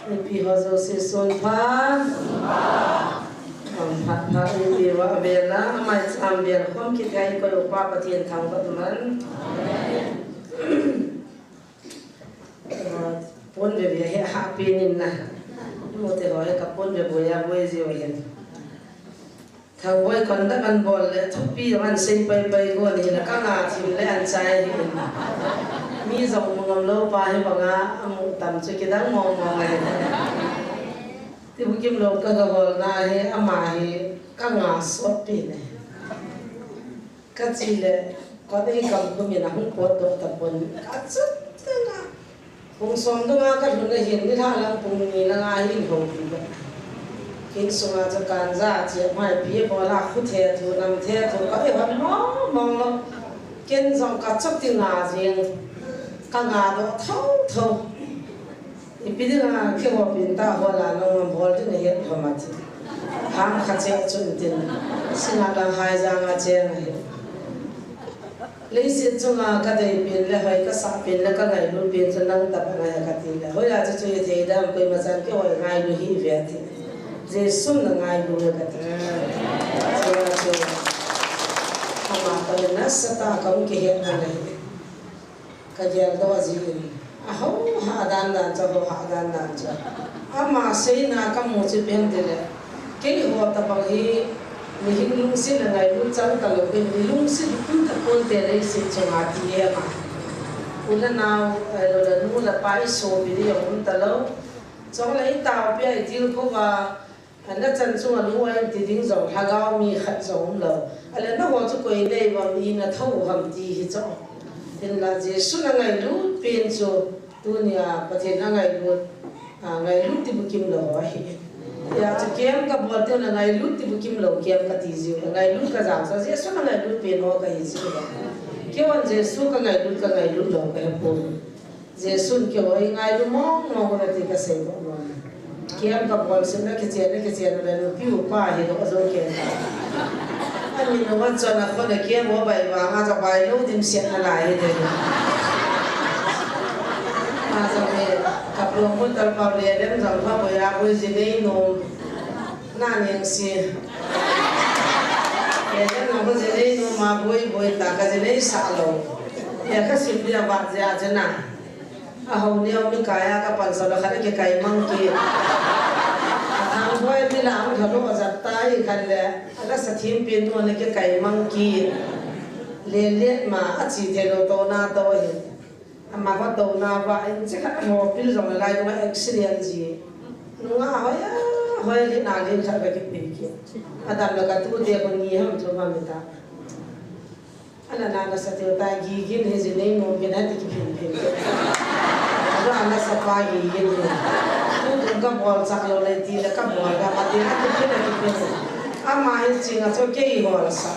Pi ho zo se son pha pha pha pi wa be na mai sam be khom ki thai ko pa pathian thang ba man pon be be he ha pi nin na mo te ho ka pon be bo ya bo ji o yen thang boy kon da kan bol le thu pi man sei pai pai ko ni na ka nga thim le an chai ni mi zong ngom lo pa he ba nga amu tam chu ki dang mong mong le ti bu kim lo ka ga bol na he ama he ka nga so pi ne ka chi le ko dei kam ko mi na hu ko to ta pon ka chu ta nga pung som do nga ka thun le hin ni tha lang pung ni na nga hin ho pi ba kin so nga cha kan za che mai pi bo la khu the thu nam the thu ka e hon mong lo ken zong ka chok ti nga jing ka nga do thau thau i pi nga ke ho pin ta ho la no ma bol ti ne he ma ti ham kha che chun tin singa la hai za nga che ne le se chunga ka dei pin le hai ka sa pin le ka ngai lu pin chu nang ta ba nga ka ti le ho ya chu chu ye da ko ma san ke ho ngai lu hi ve ti je sun na ngai lu ka ti so ama ta na sa ta ka ke he na le ka je do ji a ho ha dan dan cha ho ha dan dan cha ama sei na ka mo chi pen de le ke ho ta ba hi mi hin lung sin na ngai lu chang ta lo ke mi lung sin tu ta kon te le si chunga ti e ma ula naw lo la nu la pai so bi ri yong ta lo chong lai ta pi ai til ko wa na chan chu lu ai ti ding zong ha ga mi khat zong lo ala na ho chu ko nei wa mi na thau ham ti hi cho tin la je su na ngai lu pen chu tu nia pathe na ngai lu ngai lu ti bu kim lo wa hi ya chu kem ka bol te na ngai lu ti bu kim lo kem ka ti ji ngai lu ka jang sa je su na ngai lu pen ho ka hi ji ba ke wan je su ka ngai lu lo ka po je sun ke oi ngai lu mong mong ra ti ka se bo kem ka bol se na ke che na lu pi u pa hi do zo ke ani no wa cha na ko na kem ho bai wa ma cha bai lu dim se na lai de ma cha me ka pro mo tal pa le dem jang pa bo ya bo ji nei no na ning si ya na bo ji nei no ma boi ta ka ji nei sa lo ya ka sim dia ba ja jana a ho ne o mi ka ya ka pan sa la kha ke kai mang ki ang boy ni la ang thalo za tai khan le ala sa thim pin no ne ke kai mang ki le ma a chi the lo to na to hi ama ko to na ba in che ka mo pil jong la ma accident ji nu nga ho ya li na le kha ka ki pi ki adam la ka tu de ko ni ham cho ma mi ta ala na sa te ta gi gi ne ji nei no ke na ti ki pin ala ana sa pa gi gi ne tu ka bol sak lo le ti la ka bol ga ma ti na ki ki na ki pin ama hi chi nga cho ke i ho la sa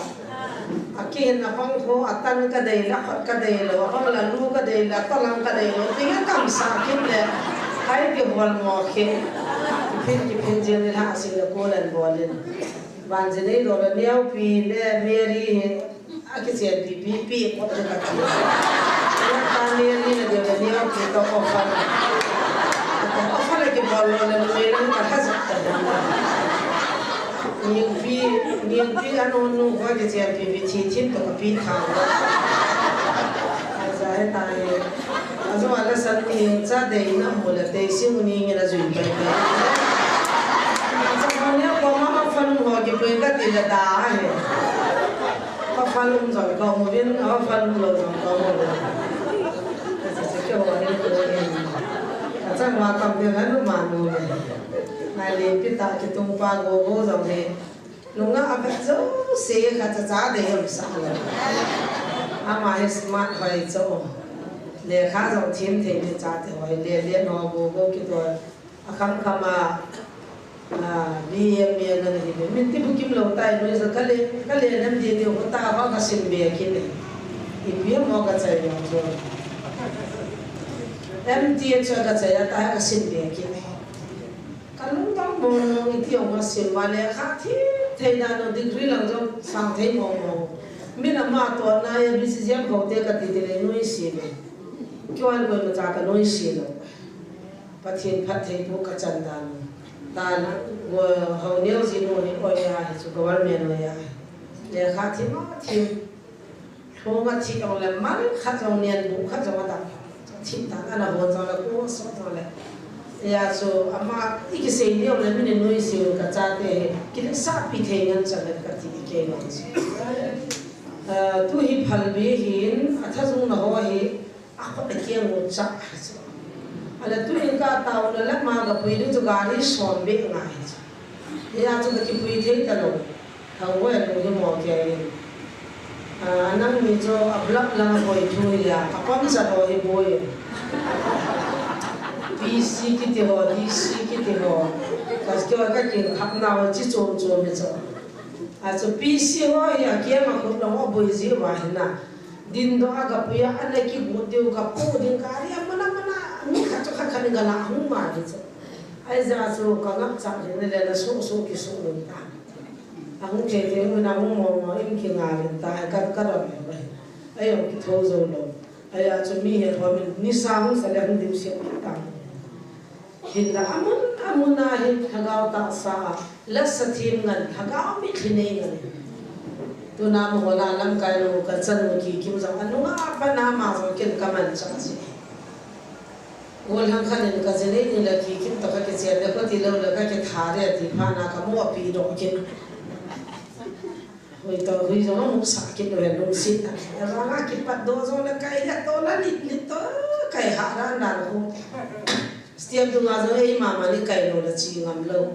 aki na pang ho atan ka dei la khat ka dei lo ho la lu ka dei la ta lang ka dei lo ti nga kam sa kin le hai ke bol mo ke ki pin je ne ha si la ko lan bolin ban je nei lo la neu pi le meri aki se pi ko ta ka ti ta meri ne de neu pi to ko fa ko fa le ke bol lo le meri ka ha sa ta niệm pi ano nu qua cái gì pi chi chim to ka pi tha za hai tai azo ala san ni cha de na mo la de sim ni ngi na zui pai pai za mo ne ko ma fan ho ki pai ka ti la da he ka fan lum zo ka mo bin a fan lo zo ka mo le za se ke ho ne ko ni za ma kam de na nu ma nu na le pi ta ki tung pa go go zo ne nunga abet zo se kha cha cha de yam sa la ama he smart hoi zo le kha zo thim the ni cha de hoi le no go go ki to akham khama bi em na ni be min ti bu kim lo tai no zo kale nam de de ho ta ha ka sim be ki ne i bi mo ka cha yo zo em ti cha ka cha ya ta ka sim be ki ne kalung tang mo no i ti o ma sim wa le kha thi thầy na nó degree lang trong sang thầy mong mong mình là mà tuần nay bây giờ em không thể cái gì để nuôi xí này, kêu anh gọi là cha cái nuôi xí rồi, Phát thiên phát thầy bố cả chân đàn hầu nếu gì nữa thì ôi ai chú có vấn đề rồi ai để khác thì nó thì không có chỉ còn là mắt khác trong niên bụng khác trong mặt chỉ ta là hồn trong là cố sống trong là ya so ama iki sei ni ole mine noi siu ka chate ki sa pi thengan chalet ka ti ke no tu hi phalbe hin athajung na ho hi akho ta kiang mo cha ala tu in ka taw na la ma ga pui ni tu gari som be nga hi ya chu ta ki pui thei ta lo thang wo ya lo mo ke anang mi jo ablak lang hoi thu ya apam sa ho hi boy BC kita ho, DC kita ho, kas kau agak kira khapna ho, cicom macam, aso BC ho ya kia makhluk nama boleh sih wahina, din do agak punya anak ki budi agak pu din karya mana ni kacau kacau ni galah humma macam, aja aso kagak cak ni lelaki so kisah minta, aku cete mana mau ini kingal minta, agak kerap ya, ayo kita zolo, ayo aso mihir ho ni sahung salah ni siapa kita. Hila amun ahin hagaw tak sa lasa tim ngan hagaw mi khinay ngan tu nama wala alam kayo kansan mo kikim sa ano nga apa nama so kin kaman chasi wal hang khanin ka jene ni la kikim to ka ke chen ko ti lo la ka ke thare ti phana ka mo pi do kin hoi to hui zo mo sa kin do no sit na ra ki pat do zo la kai ya to la lit to kai ha ra na ko setiap tu ngazo mama ni kai lo la chi ngam lo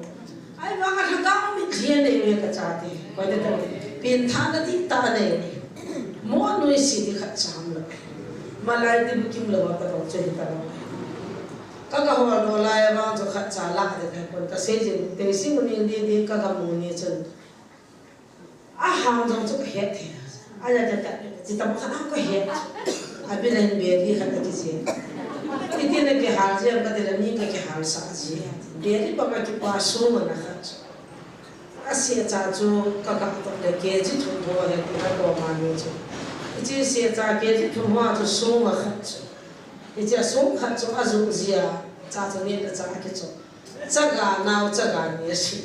ai ba ka thang mi thien nei me ka chate ko de to pin tha na ti ta nei mo noi si di khat cham lo malai ti bukim lo ta to che ta lo ka ho lo la ya ba zo khat cha la de ko ta se je te si mo ni de ka ga mo ni chen a hang jong chu he the a ya ta ti ta kha ko he a bi len be ri khat ki se इतने के हाल से हम कहते हैं नहीं के हाल साजी डेरी बाबा की पासों में ना खर्च ऐसे चाचू काका तो लेके जी तुम हो है तो तो मानो जो इसे से चाके जी तुम हो तो सो में खर्च इसे सो खर्च आजू जिया चाचू ने तो चाके जो जगह नाव जगह ने सी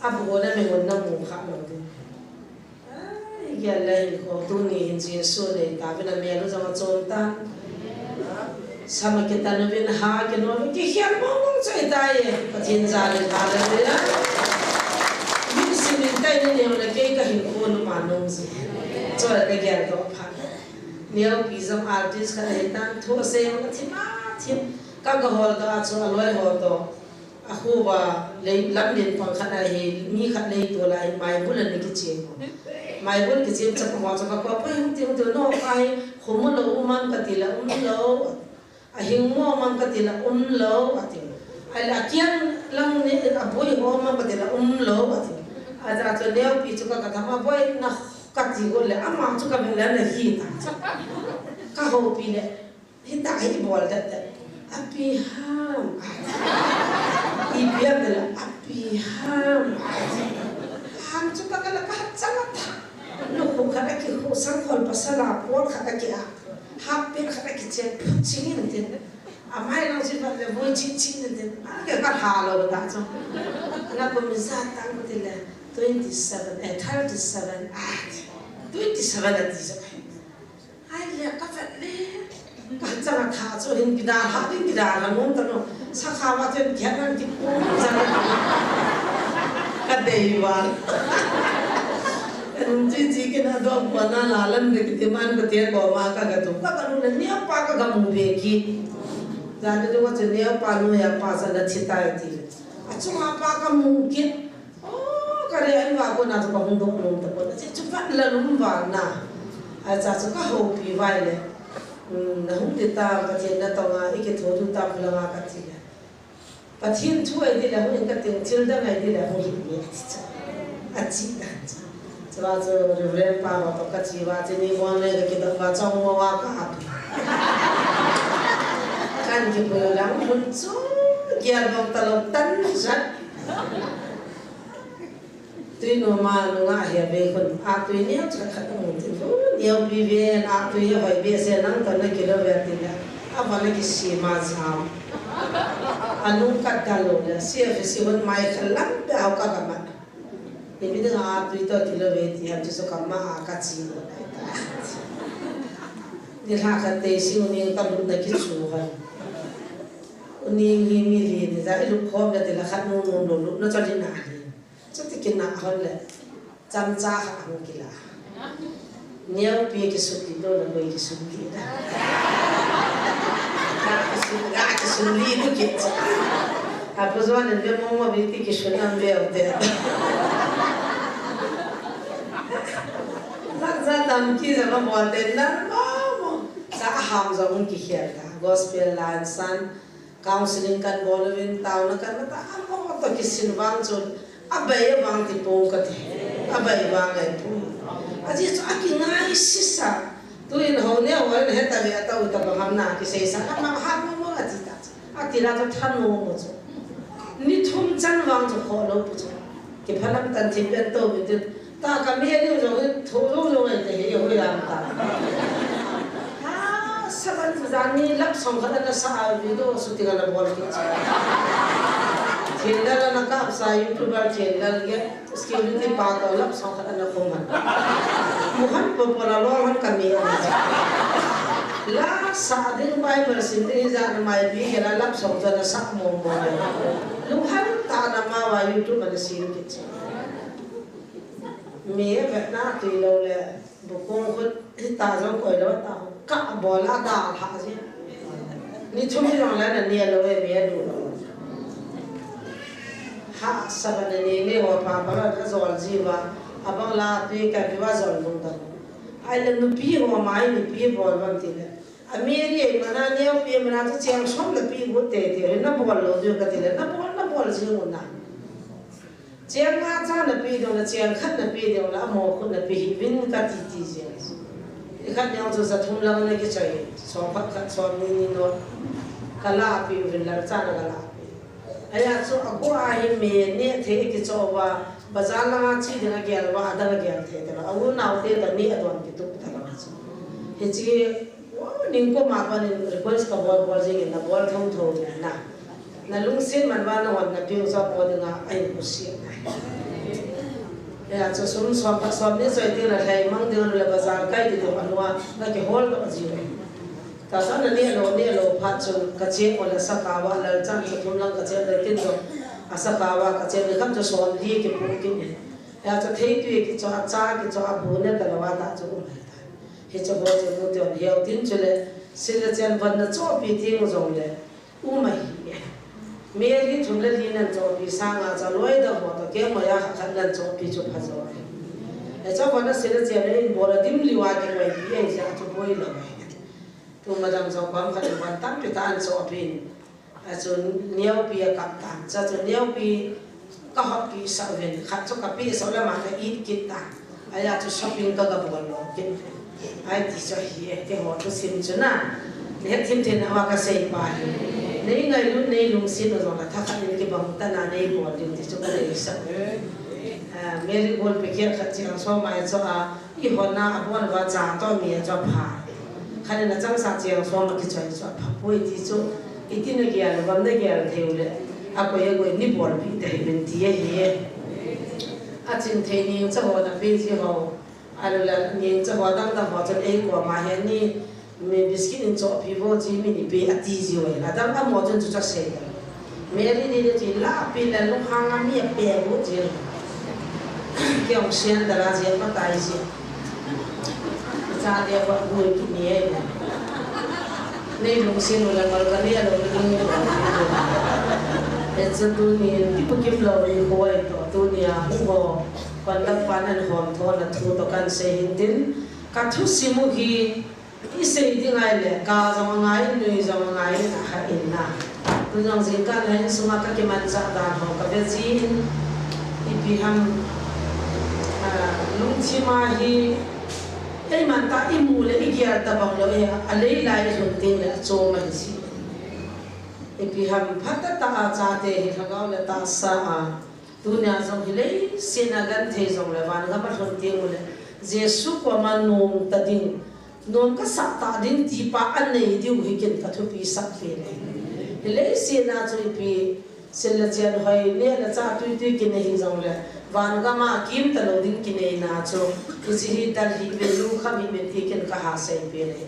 अब वो ना में वो ना मुखा लोगे ये लाइन को दुनिया इंजीनियर सोने ताकि ना मेरे जमा चलता sama kita nubin ha ke no ki hian mong chai dai pathin za le ha le la min sin tai ne le ke ka hin ko no ma no se cho la ke ya to pha neo pi zam artist ka le tan tho se ma thima thim ka ga hol da cho aloi ho to a khu ba le lam din pang khana hi mi khat le to lai mai bul ni ki che mai bul ki che cha ko cha ko pa him ti to no ai khum lo man ka ti la lo ahing mo man ka tila lo ati ala kian lang ni aboy ho man ka tila lo ati aja to neo pi chu ka thama boy na ka ti go le ama chu ka bela na hi ta ka ho pi le hi ta hi bol da api ham i bia de la api ham chu ka la ka changa tha no ko ka ki ho sang hol pasala por ka ki a happy khana kitchen chingin den amai nang si ba le voi ching den ka ka halo da so na ko mi za tang ko de 27 at is ai ya ka fa le ka cha tha so hin gida ha din gida la mon ta no sa kha wa ten kyan ti ko za ka de wa जी के ना तो बना लालन देखते मान बते को मा का तो का कनु ने पा का गमु बेकी जाने तो वच ने पानु या पासा न छिता थी अचु मा पा का मुकिन ओ करे आई वा को ना तो को हुंदो नो तो को से चुपा ललुम वा ना अच्छा तो का हो पी वाई ले न हुं देता बते न तो गा इके थोदु ता फलवा का थी पथिन छुए दे ले हुं का तिन चिल्दा नai दे ले हुं ही अच्छी Sebab tu reverend pa waktu kecil waktu ni boleh kita baca semua kan kita pulang muncul kian bang telur tan zat tu normal nggak ya bekon aku ini harus ketemu tu dia biar aku ya baik biasa nang tanah kita berarti lah avana ki sima zam anu kadalo la CFC1 mai khalam pe au ka kama ini dengan Twitter kiloweti ham tu kama akaci ni ha ka te si ni ta lu na ki chu ha ni mi li ni za lu khom la te la khat nu lu no cha ni na ni cha ti kin na hon le cham cha ha ang kila niau pi ki su ki do la boi ki su ki da ki su li ku ki apa zuan en be mo bi ti ki su nan be o te za dam ki za ma mo te na mo sa ham za un ki hiar da gospel line san counseling kan bolwin taw na kan ta mo to ki sin wang chun abai wang ti po ka the abai wang ai pu aji chu aki ngai sisa tu in ho ne wa ne ta be ta u ta ba ham na ki sei sa ma ha mo aji ta aki la to than mo chu ni thum chan wang chu kho lo pu chu ki phalam tan thi ben to bi tu ta ka mi ni jo tho lo ai te he ho ya ta ha saban zani lap song kha na sa vi do su ti ga na bol ki channel na ka sa YouTuber channel ge security pa to lap song kha na ko man muhan po pala lo han kami la sa din Bible sin de za na mai bi ge la lap song za na sa mo mo lu han ta na ma wa YouTube na sin ki me ve na ti lo le bu kong khut ta zo ko lo ta ka bola da ha ji ni thumi rong la na ni lo we me du lo ha sabane ne ho pa ba la zol ji wa abang la pe ka bi wa zol lung da ai le nu pi ho mai ni pi bol ban ti le ameri mana ne o pe mana to chang som le pi go te te na bol lo du ka ti le na bol ji mo na chang nga cha na pi do na chang khat na pi do la mo khu na pi vin ka ti ti ji khat nyang chu sa thum lang na ki chai so phat khat so ni no kala pi vin la cha na kala aya chu aku a hi me ne the ki cho wa bazar la chi de na gyal wa ada la gyal the ta awu na te ta ni adwan ki tu ta la chu he chi ning ko ma pa ni request ka bol bol jing na bol thong tho na na lung sin man wa na wan na pi so ko de nga ai ku si ya chu sum so pa so ni so ti la thai mang de la bazar kai de to anwa na ke hol do ji ta sa na ne lo pha chu ka che ko la sa ka wa la chan chu thum lang ka che le kin do asa ka wa ka che le kham chu so li ke pu ki ne ya chu thei tu ki chu cha ki chu bu ne ta wa ta chu he chu bo chu no te he tin chu le se le chen ban na chu pi ti ngo zong le u mai me ri thum le li nan chu pi sa nga cha loi da ho ta ke ma ya khan nan chu pi chu pha zo e cha ko na se le chen le bo la dim li wa ki mai bi e ja chu boi lo tu madam so kwam khan ban tam pi tan so pin a chu niau pi a kap tan cha chu niau pi ka ha pi sa ven khat chu ka pi so la ma ka eat kit ta aya chu shopping ka ga bol lo kin ai ti so hi te ho tu sim chu na ne thim the na wa ka sei pa nei ngai lu nei lung sin no la tha khan ni ki bang ta na nei bol ti chu ka le sa meri bol pe kher khat chi so mai so a i ho na abon wa cha to mi cho pha khane na chang sa chiang so ma ki choi so pha poi ti chu itin na gyal bam na gyal theule a ko ye go ni bol pi te ben ti ye ye a chin the ni cha ho na pe ji ho a la ni cha ho dang da ho chen e ko ma he ni me biscuit in cho pi vo ji mi ni pe a ti ji we la dang a mo chen chu cha se me ri ni ji la pi la lu hang a mi pe bo ji kyong sian da la ji ma tai ji cha de wa bu ki ni e nei lung sin la mal ka ni lo ni e chu tu ni ti pu ki flow ni ko e to tu ni a ho kon la pan an hom tho na thu to kan se hin tin ka thu simu hi i se di ngai le ka zama ngai nui zama ngai na ha in na tu jong jing kan hen suma ka ki man cha da ho ka be ji i pi ham lung chi ma hi ei man ta i mu le i gyar ta bang lo ya a lei lai zun tin le cho ma si e pi ham phata ta cha te hi thagau le ta sa a tu nya zong hi lei sina gan the zong le van ga ma thon ti mu le jesu ko ma nong ta ding non ka sa ta din ti pa an nei diu hi ken ka thu pi sak fe le se na chu pi sel la chen hoi le la cha tu tu kin hi jong le van ga ma kim ta lo din kin nei na chu ji hi dal hi ve lu kha mi me ti ken ka ha sai pe le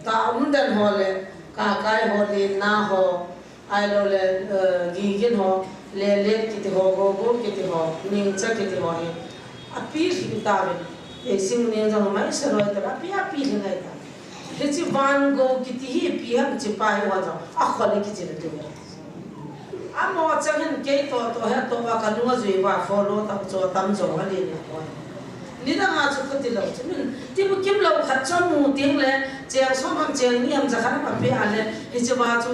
ta um dan ho le ka kai ho le na ho ai lo le gi gen ho le ki te ho go ki te ho ning cha ki te ho hi a pi hi ta ve e sim ne jong mai sa ro ta pi hi ngai ta he chi van go ki ti hi pi ham chi pa hi wa jong a kho le ki chi le tu a mo cha hen ke to he to ba ka nu zui wa follow ta cho tam jong ha le na ko ni da nga chu ko ti lo chu min ti bu kim lo khat chon mu ting le chang so ham chang ni ham za khan pa pe a le he chi wa chu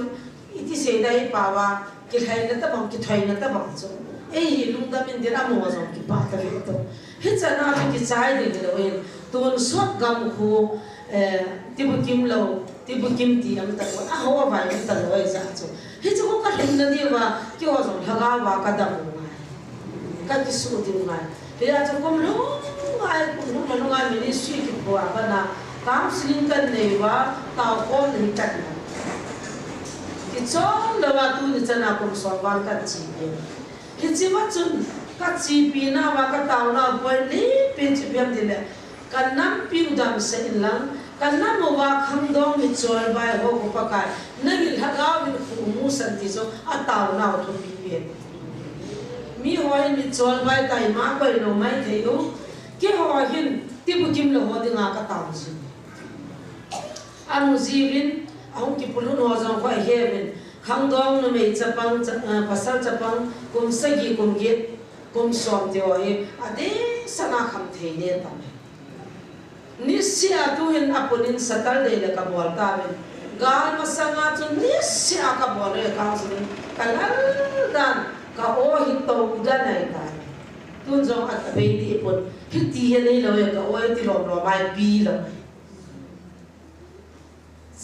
iti se dai pa wa ki thai na ta bang ki thai na ta bang chu e hi lung da min dira mo zo ki pa ta le to he cha na ki chai de le wen ton sot gam khu ti bu kim lo ti bu kim ti am ta ko a ho wa ni ta lo za chu he chu ko ka hin na ni wa ki ho zo thaga wa ka da mu ka ki su ti ma he ya chu kom lo ai ko mi ni su ki ko ba na kam sin kan nei wa ta ko ni ta ki chon lo wa tu ni chana kum so wan ka chi pe ki chi wa chun ka chi pi na wa ka ta na poi ni pe chi piam di le kan nam pi dam se in lang kan nam wa kham dong mi chol bai ho ko pa kai na gi thaga mi khu mu san ti so a ta na thu pi pe mi hoi mi chol bai tai ma ko no mai thei u ki ho hin ti bu kim lo ho dinga ka ta ji anu jibin ahong ki pulun ho jong ko heaven khang dong no me chapang pasal chapang kum sagi kum ge kum som te ho he ade sana kham thei ne ta nisya tu hin apunin satal de le ka bol ta ben gal masanga chu nisya ka bol le ka chu kalal dan ka o hi to da nai ta tun jong at be ti pon hi ti he nei lo ka o ti lo lo mai pi lo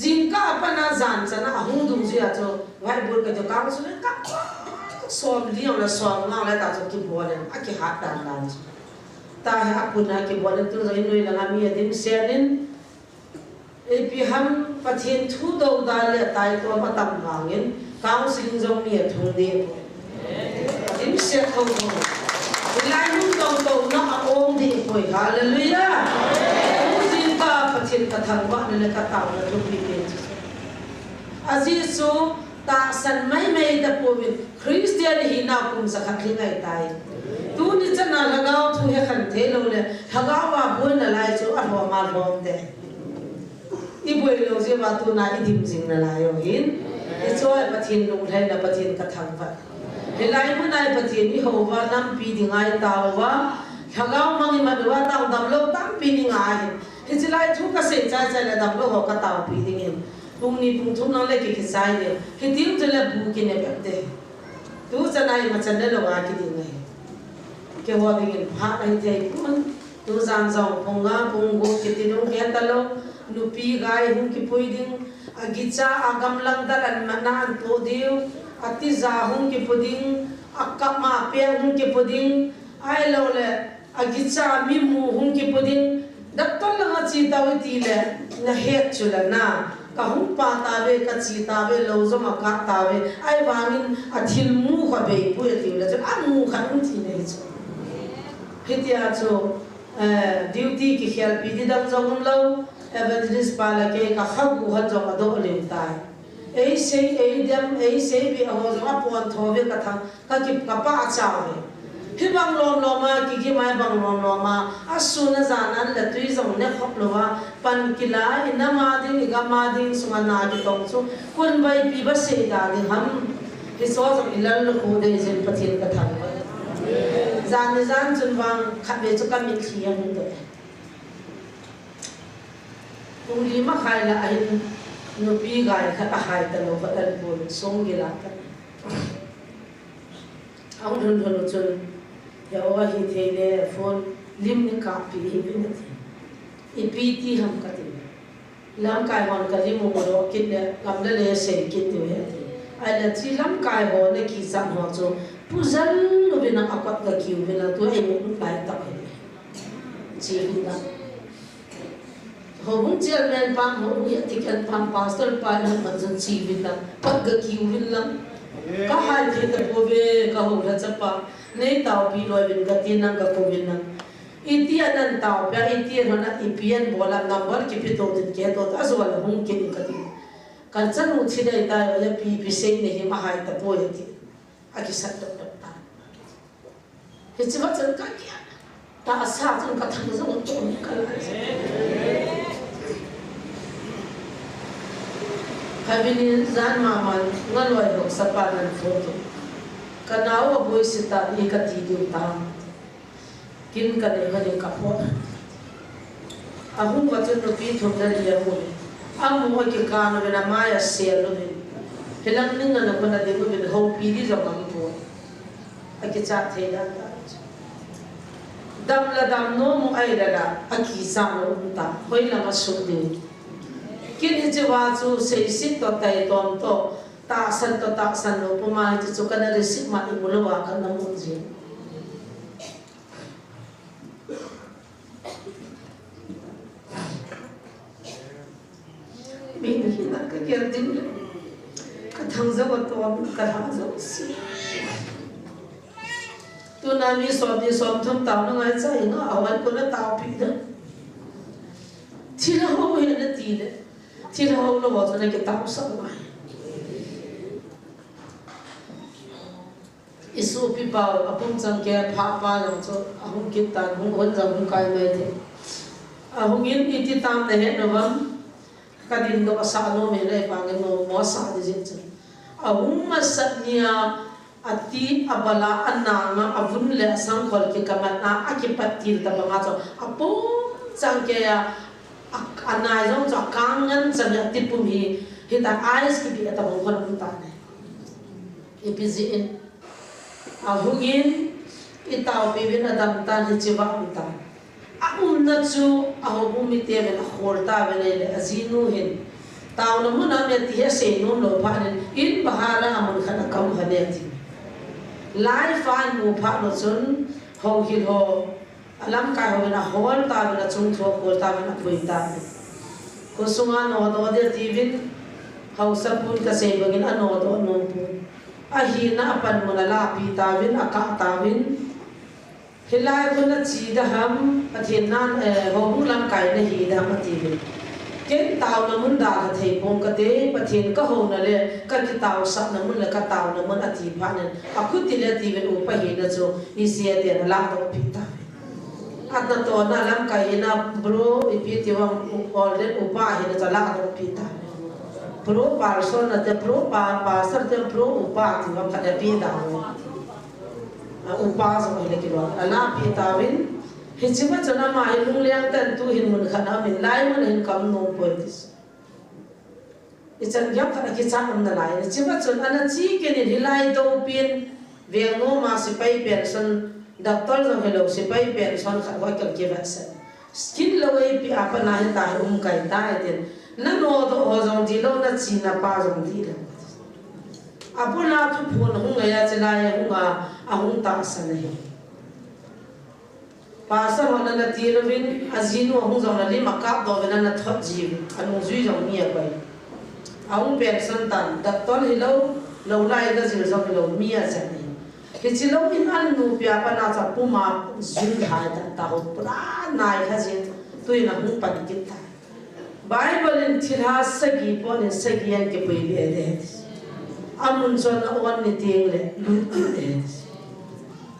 Jingka apa na zan sana ahung dung zia cho vai bur ka jo ka so le ka som liang la som nga la ta cho ki bolen a ki hat dan dan ta ha apuna ki bolen tu zai noi la mi adim senin e pi ham pathin thu do da le tai to ma tam hangin kaung sing jong mi thung de adim se thong thong lai nu do do na ong de poi hallelujah pathin ka thang wa ne ka taw na thu pi pe azi so ta san mai mai da po win Christian hi na kum sa khat lingai tai tu ni chana lagaw thu he khan the lo le hagaw wa boi na lai chu a ho ma lom de i boi lo je wa tu na i dim jing na la yo hin i choi pathin lung thai na pathin ka thang wa he lai mu nai pathin ni ho wa nam pi dingai taw wa hagaw mangi ma wa taw dam lo tam pi ni ngai hi lai thu ka se cha cha la dam lo ho ka taw pi ding in tung ni tung thum nang le ki sai le hi tim je la bu ki ne pe de tu cha nai ma chan le lo wa ki ding ngai ke ho ding in ha ai je kun tu zan zong pong ga pong go ki ti nong ke ta lo nu pi gai hum ki poi ding a gi cha a gam lang dal an ma na an to diu a ti za hum ki puding a ka ma pe hum ki puding ai lo le a gi cha mi mu hum ki puding Dakton lang chi tawi ti le na het chula na ka hum pa ta ve ka chi ta ve lo zo ma ka ta ve ai wangin a thil mu kha be pu ti le a mu khan ti ne chu hitia chu duty ki khel pi di dam zo lo evangelist pa la ke ka khagu ha zo ma do le ta ei sei ei dam ei sei bi a ho zo a pon tho ve ka thang ka ki ka pa cha ve hi bang lom loma ki mai bang lom loma asuna zanan la tui zong ne khop lowa pan kila ina ma ding ga ma ding sunga na ki tong chu kun bai pi ba se da ni ham hi so zong ilal khu de zen pathin ka thang ba zan chun wang khat be chu ka mi thi yang de tung li ma khai la ai no pi gai kha a hai ta lo ba dal bun song gi la ta ang dhun dhun chun ya wa hi thele phone lim ni ka pi hi bi na i pi ti ham ka ti lam kai hon ka lim mo ro kit le kam le se kit ti he ai la chi lam kai ho ne ki sam ho chu pu zal lo bi na akwat ka ki bi na tu ai mo lai ta he chi hi na hong chairman pam hong ya tikan pam pastor pa na manzon chivin na pagga kiwin lang ka hai theta pobe ka ho la chapa nei taw pi loi bin ka tin nang ka kovin nang iti anan taw pya iti rona ipian bola number ki pito din ke to azwal hong ke ka tin kan chan u thidai ta ya pi pi sei ne hi ma hai ta po yati aki sat to ta he chiwa chan ka kya ta sa chan ka thang zo to ka Kabini zan maman ngalwai hok sapanan photo kanawa boy sita ikati duta kin kane hane kapo ahum wachan no pi thumna liya ho am mo ke kan bena maya sel no helang ninga na kona de no ho pi di jam po ake cha the da dam la dam no mo ai da aki sa no ta hoi la ma su de kin jiwa chu sei sit to tai tom to ta san no puma chu kana receipt ma imulo wa kan mo ji min hina ka ker din ka thang za wa to ka ha zo si tu na mi so bi som thum ta no ngai cha ina awan ko na ta pi da thila ho he na ti le thila ho lo wa na ke ta sa ma isu pi pa apum chang ke pha pa lo cho ahum ki tan hum hon jam hum kai me the ahum in iti tam ne he no bam kadin do sa no me le pa nge no mo sa de jin chen ahum ma sa nia ati abala ananga avun le sang khol ki kamana akipatil ta ba cho apum chang ke ya anai jong cho kangan chang ya tipum hi hita eyes ki bi ta bong khon ta ne epizin ahungin itaw pibin adam tan hichiwa uta na chu ahum mi te ben khorta ben le azinu hin taw na mun am ti he se no lo phanin in bahara amun khana kam hane ti lai fan mu pha no chun ho hi ho alam ka ho na hol ta ben chung tho khol ta ben pui ta ko sunga no do de tivin hausa pun ka se bagin ano do no pun ahina apan muna lapi tawin aka tawin hilai kuna chi da ham pathin nan hong lam kai na hi da matin ken taw na mun da la thei pom ka te pathin ka ho na le ka ki taw sa na mun la ka taw na mun ati phanen akut ti le ti ven u pa hi na cho ni sia te na la do pi ta at na to na lam kai na bro ipi ti wa ol le u pa hi na cha la do pi ta pro person na te pro pastor te pro upa ti wa kada pi da upa so le ki wa ala pi ta win he chiba chana ma hi lung liang tan tu hin mun khana min lai mun hin kam no poitis ichan gyam ka ki chan am na lai chiba chon ana chi ke ni hilai do pin ve no ma si pai pension doctor zo hello si pai pension kha wa ka ki va sa skin lo ei pi apa na ta kai ta den na no do ho jong di lo na chi na pa jong di le apula tu phun hung ya chela ya hung a hung ta sa ne pa sa ho na ti lo vin azinu hung jong na li makap do na na thot ji anu zui jong mi a pai a hung pen san tan da ton hi lo lo lai da ji jong lo mi a cha ne ke chi lo in an nu pya pa na cha pu ma zui ha ta ho pura nai kha ji tu na hung pa ki ta Bible in thila sagi pon in sagi an ke pui le de amun son on ni ting le lu ti de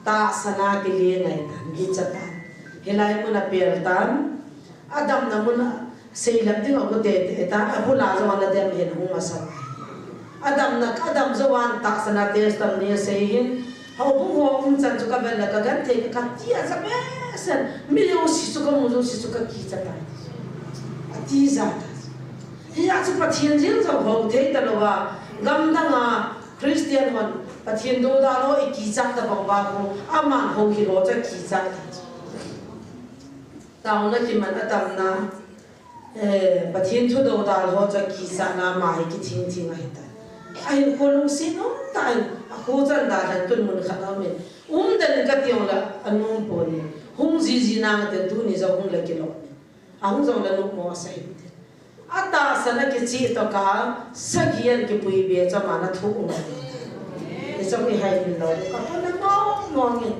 ta sana ke le ngai tan gi chata helai mun a per tan adam na mun sei lam ding ko te ta abula zo na dem hen hu masa adam na adam zo wan ta sana te stam ne sei hin ho bu ho mun chan chu ka bel la ka gan te ka tia sa be sen mi yo si su ko mu zo si su ka ki chata ti za ya chu pathian jil zo ho the ta lo wa gam da nga christian man pathian do da lo ki cha ta ba ba ko aman ho ki ro cha ki cha ta na ki man atam na pathian thu do da lo cha ki sa na ma ki thing thing ai ta ai ko lu si no ta ko chan da da tun mun kha na me dan ka ti la anum po ni hung ji ji na te tu ni zo hung la ki lo ang zong la lu mo sai ata sana ki chi to ka sagian ki pui be cha ma na thu na e cha ki hai ni lo ka pa na mo ngi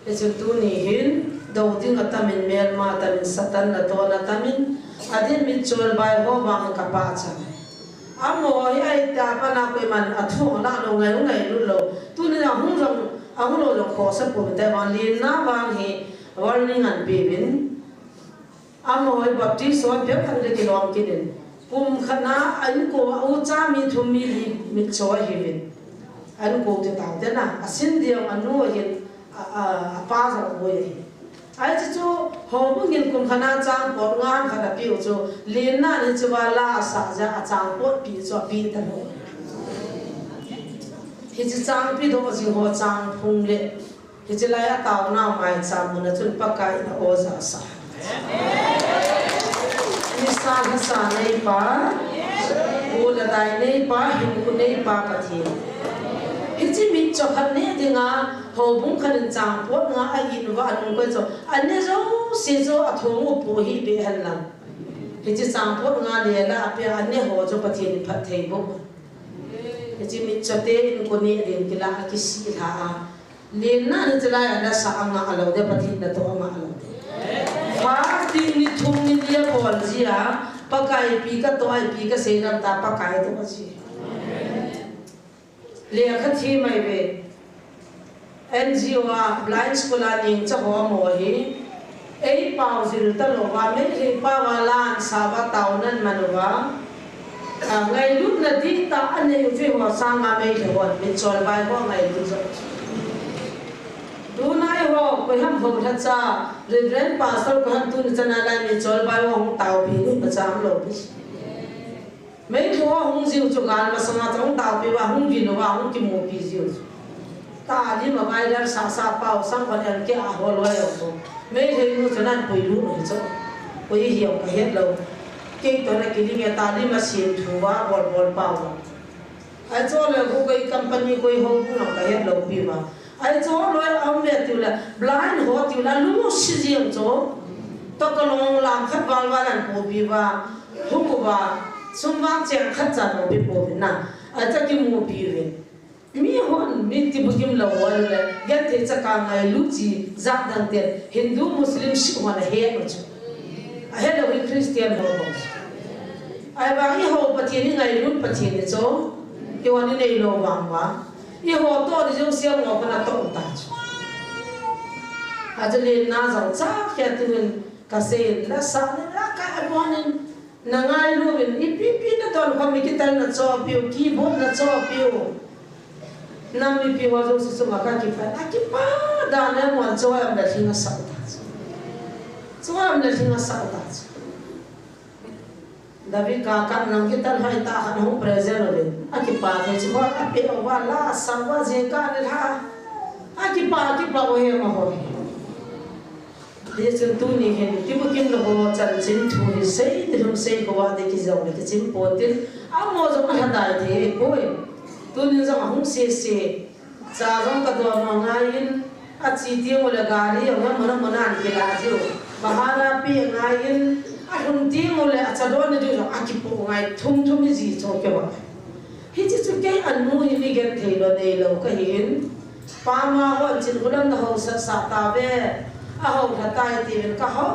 e chu tu ni hin do ding ata min mer ma ta min satan na to na ta min adin min chol bai ho bang ka pa cha amo ai ta pa na ko man athu na lo ngai lu lo tu ni na hung zong ang lo lo kho sa pu ta ban lin na bang hi warning an be bin amoi baptist so pe khan le ki lom ki den kum khana an ko u cha mi thum mi cho hi bin an ko te ta de na asin dia anu hin a pa za bo ye ai chu ho bu ngin kum khana chang por ngan khana pi u chu lin na ni chu wa la sa ja a chang pot pi cho pi ta no hi chu chang pi do ji ho chang phung le hi chu lai a taw na mai cha mun na chun pa kai na o za sa Nisa hasa nei pa, ula dai nei pa, himu nei pa pati. Hiji mit chokhat ne dinga hobung khanin chang pot nga ai in wa anung ko cho ane zo se zo athong pu hi be halam. Hiji chang pot nga le la pe ane ho cho pati ni phat thei bo. Hiji mit chote in ko ne rin kila ki si ha. Le na ni chala ana sa anga alo de pati na to ama alo. Parting ni thum ni dia bol jia pakai pi ka to ai pi ka se ram ta pakai to chi le kha thi mai be NGO a blind school a ning cha ho mo hi ei pau zil ta lo wa me hi pa wa lan sa wa tau nan manwa ngai lut na di ta ane u fi ho sa ma me le wa me chol bai ho ngai lu zo du nai ho ko ham ho tha cha reverend pastor ko han tu ni chana la ni chol bai ho hong tau pi ni pacham lo pi mấy thua hong jiu chu gan ma sama chong tau pi wa hong gi no wa hong ki mo pi jiu ta li ma bai dar sa sa pau sang kon an ke a ho lo yo so mấy thei nu chanan poi lu no cho poi hiam ka het lo ke to na ki li nge ta li ma sin thu wa bol bol pau ai cho le ko kai company koi ho bu na ka het lo pi ma ai cho loi am me tu la blind ho tu la lu si jiang cho to ka long lam khat wal wa lan ko bi wa hu ko wa sum wang cheng khat cha no bi po na a cha ki mu bi ve mi hon mi ti bu kim lo wa le get te cha ka ngai lu chi zak dang te hindu muslim shi ho na he no chu a he lo christian ho ho ai ba hi ho pa ti ni ngai lu pa ti ni cho ki wa ni nei lo wang wa i ho to ni jong siam ngo kana to ta chu a je le na zong cha kya tin ka se la sa la ka abonin na ngai lu bin i pi na ton ko mi kital na cho piu ki bo na cho piu nam mi pi wa zo su ma ka ki pa da na mo cho am da thinga sa ta cho am da thinga sa ta David ka kan nang kital hai ta han ho present le akipa ke chi wa ape wa la sa wa je ka le ha akipa o he ma ho de chun tu ni he ti bu kim lo ho chan chin thu hi sei de hum sei ko wa de ki zo le ki chin po tin a mo zo ma dai de ko e tu ni zo hum se cha zo ka do ma ngai in a chi ti mo la ga ri yo ma na an ke la ji bahara pi ngai in hum ti mo le a cha do ni de a ki po ngai thum ji cho ke wa hi chi chu ke an nu hi ni gen thei lo nei lo ka hin pa ma ho chin gulam da ho sa ta ve a ho tha tai ti ka ho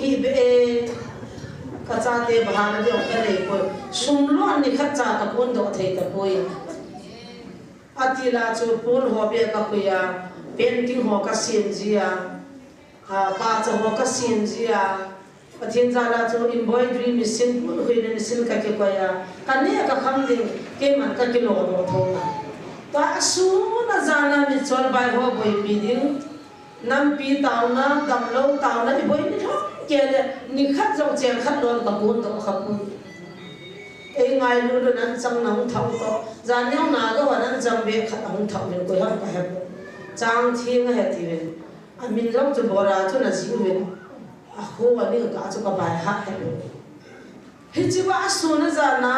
hi be ka cha te bahana de ka nei ko sum lo ni kha cha ka kon do thei ta koi atila chu pul ho be ka kuya painting ho ka sin jia pa cha ho ka sin jia pathin jala chu embroidery machine pul hui ne machine ka ke koya ka ne ka kham ding ke man ka kilo do thona ta su na jana mi chol bai ho boi pi ding nam pi taw na dam lo taw na boi ni tho ke le ni khat jong chen khat lon ka kun to kha kun e ngai lu do nan chang na hung thau to jan nyang na ga wa nan chang be khat hung thau men ko ham ka he chang thing he ti wen a min lo chu bora chu na ji wen a ho wa ni ka chu ka bai ha he hi chi wa su na za na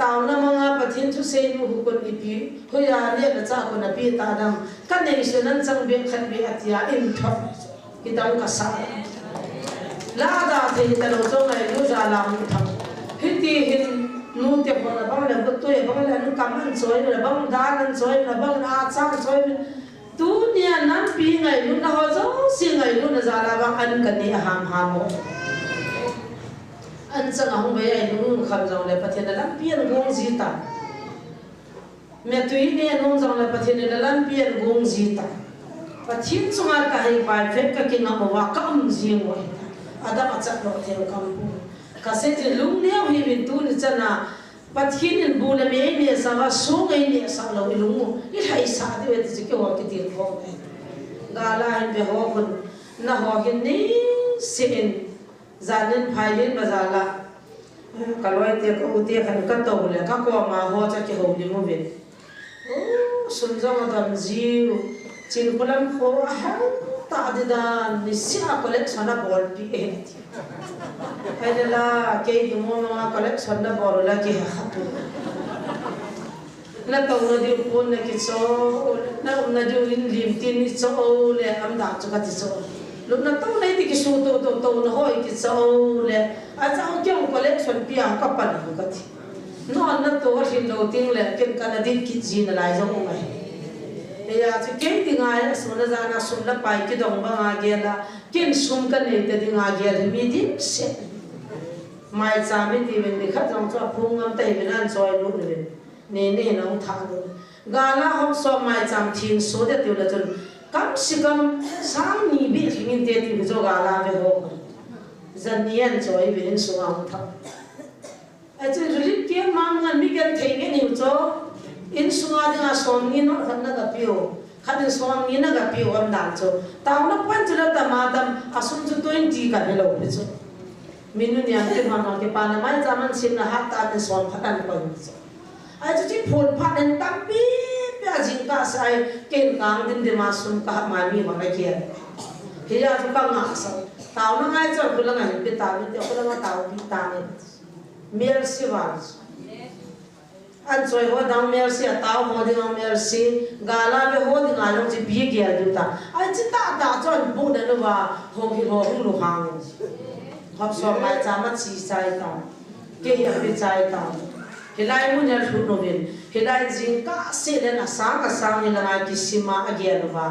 taw na mga pathin chu sei nu hu kon ipi hoya le na cha ko na pi ta dam ka nei se nan chang be khat be atia in thot ki dam ka sa la da thei ta lo zo ngai lu za lam tham hiti hin nu te pon la bang la bu tu e bang la nu kam an choi la bang da an choi la bang a chang choi tu nia nan pi ngai lu na ho zo si ngai lu na za la bang an kan ni ham ham mo an chang hong be ai lu kham jong le pathian la pian gong ji ta me tui ne nong jong le pathian la lan pian gong ji ta pathian chunga ka hai bai phek ka kin ma wa kam ji mo ada ma chat lo the kam pu ka se je lung ne hi bin tu ni chana pathian in bu la me ne sa wa so ngai ne sa lo i lung i hai sa de we ti ke wa ki ti ko ga la hin be ho kun na ho hin ni sin zanin phailin bazala kaloi te ko uti khan ka to le ka ko ma ho cha ki ho ni mo ve sun jong dam jiu chin kulam kho ha ta de dan ni sia collection na bol pi e ti la ke di mo ma collection na bol la ki ha tu na to na di pon na ki so na ju in lim tin ni so le am da chu ka ti so lúc nào tao lấy thì cái số tao nó hỏi cái sao lệ sao kiểu collection pi ang kapan ko kati no na to hin lo ting le ken kana din ki jin lai zo ngai e ya che ke ti ngai so na za na sum la pai ki dong ba nga ge la ken sum ka ne te ding a ge mi di se mai cha mi ti ven ni khat jong cho phung am tai ven an choi lu ne ne nong tha do ga la hom so mai cham thin so de tu la chun kam sikam sang ni bi thingin te ti zo ga la ve ho zan nian choi ven su ang tha a che ri ke mang ngan mi gen thei nge ni cho in sunga de a som ni no khan na ga pio khan som ni na ga pio am dan cho taw na pan chu la ta ma tam asum chu 20 ka ne lo pe cho minu ni ang ke ma ma ke pa na mai zaman sin na hat ta ne som phan ko ni cho a chu chi phun phan en tam pi ya jing ka sai ken kang din de ma sum ka ma mi ma ka kia he ya chu ka nga sa taw na ngai cho ku la ngai pe ta ni te ku la nga taw pi ta ni merci vals an choi ho dang merci taw ho ding merci gala be ho ding a long chi bi ge du ta ai chi ta ta chon bu da no wa ho hi ho hu lu hang hop so mai cha ma chi sai ta ke ya pe chai ta he lai mu nya thu no bin he lai jing ka se le na sa ka sang ni la ki sima a ge no wa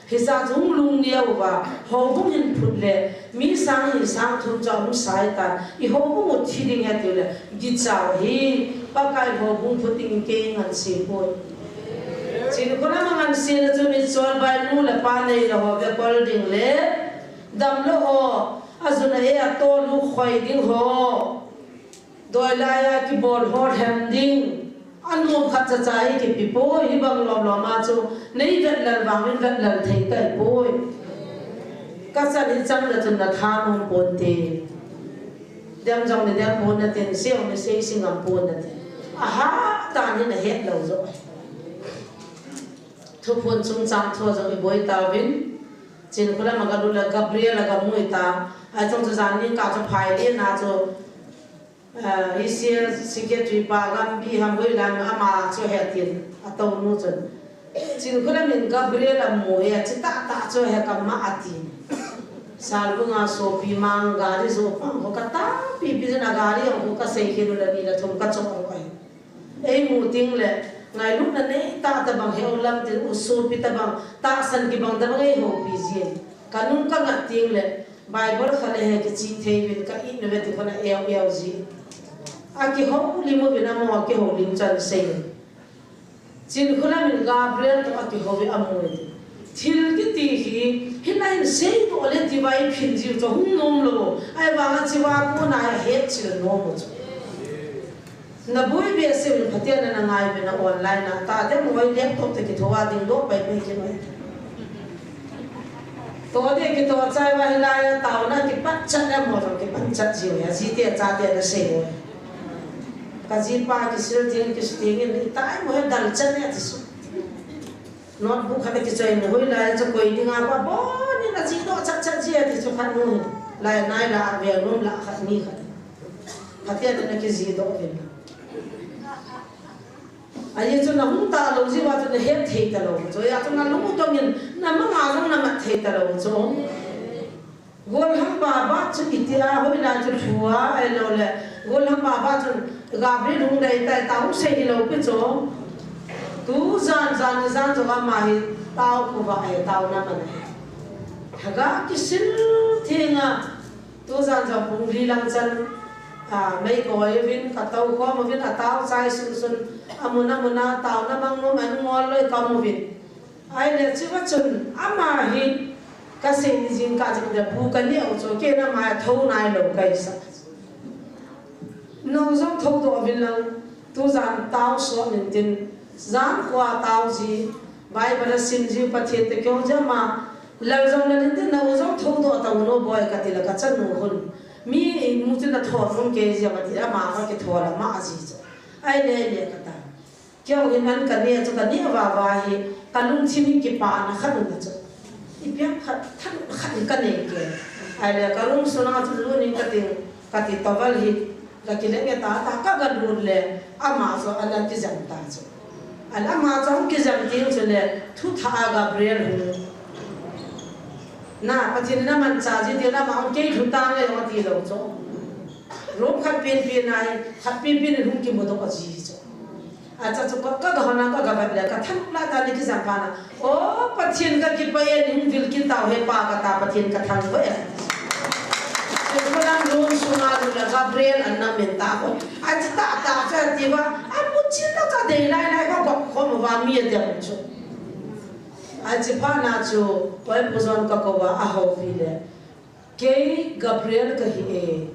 he sa jung lung ne wa ho bu hin phut le mi sang hi sang thu cha mu sai ta I ho bu mo thi ding ya te le gi cha hi pa kai ho bu phut ding ke ngan se po chin ko na ngan se na chu mi chol bai nu la pa nei la ho ve kol ding le dam lo ho azuna e a to lu khoi ding ho doi la ya ki bol ho handing an mo khat cha chai ki pi po hi bang lom lo ma chu nei vet lan wang min vet lan thei kai poi ka sa ni chang la chun na tha nom pon te dem jong ne dem pon na ten seong ne sei singam pon na te aha ta ni na het lo zo thu pon chung chang tho jong I boi ta win chin kula ma ga lu la Gabriel ga mu ta a chong chu zan ni ka chu phai le na chu isia secretary pa gam bi ham goi lan ama cho he tin ato nu chun chin khula min Gabriel amu ya chi ta ta cho he kam ma ati sal bu nga so pi mang gari so pa ho ka ta pi pi na gari ho ka sei khiru la ni la thum ka chong ko ei mu ting le ngai lu na ne ta ta bang he olam te usu pi ta bang ta san ki bang ta bang ei ho pi ji kanun ka nga ting le Bible khale he ki chi thei bin ka I ne te khona el ji aki ho li mo bina mo aki ho lim chan sei chin khula min Gabriel to aki ho bi amoy thil ki ti hi hinai sei to le ti bai phin ji to hum nom lo ai wa nga chi wa ko na he chi no mo na boi be se min phatia na ngai be na online na ta de mo laptop te ki thowa ding lo pai pe ki mai to de ki to chai wa hilai ta na ki pat chat na mo ki pat chat ji ya ji te cha te na sei kaji pa ki sir tin ki sting ni tai mo dal chan ya tisu notebook khane ki chai no hoi la cha koi ni nga pa bo ni na ji do chat chat ji ya tisu khan nu la nai la ve rum la khat ni khat khatia na ki ji do ven ai chu na hung ta lo ji wa chu na he thei ta lo chu ya chu na lu to nin na ma nga jong na ma thei ta lo chu gol ham ba chu itia hoi na chu thua ai lo le gol ham ba chu Gabriel hung dai tai tau sei lo pe cho tu zan zo ga ma hi tao ku ba ai tao na ma haga ki sil thinga tu zan zo pung ri lang chan mấy coi vin cả tàu có một vin à tàu sai sun amuna tàu na mang no man ngon loi ka mo vin ai le chi wa chun ama hi ka se ni jin ka jin da bu ka ni au cho ke na ma thau nai lo kai sa no zong thau do vin lang tu zan tàu so nin tin zan kwa tàu ji bible sin ji pathe te kyo jama lar zong na nin tin no zong thau do tàu no boy ka ti la ka chan no hun mi mutin na thor from ke ji ma ti ma ka ke thor ma ji ai le ka ta kyo hin an ka ne cho ka ni wa hi ka lung chim ki pa na khan na cho i pya khat than khan ka ne ke ai le ka lung sona chu lu ni ka ti tawal hi ka ki le nge ta ka ga lu le ama so ala ti jan ta cho ala ma chong ki jan ti chu le thu tha Gabriel hu na pathin na man cha ji ti na ma ke thu ta le ma ti lo cho rom khat pin ai khat pin hum ki mo do ka ji cho a cha chu ka ga na ka ga ba le ka than la ta ni ki jam pa na o pathin ka ki pa ye ning vil ki ta he pa ka ta pathin ka thang bo ya ko lang rom suna lu la Gabriel an na men ta ko a cha ta cha ti ba a mu chi ta ka de lai ko mo wa mi de cho aji pa na chu poi puzon ka ko ba a ho file ke Gabriel ka hi e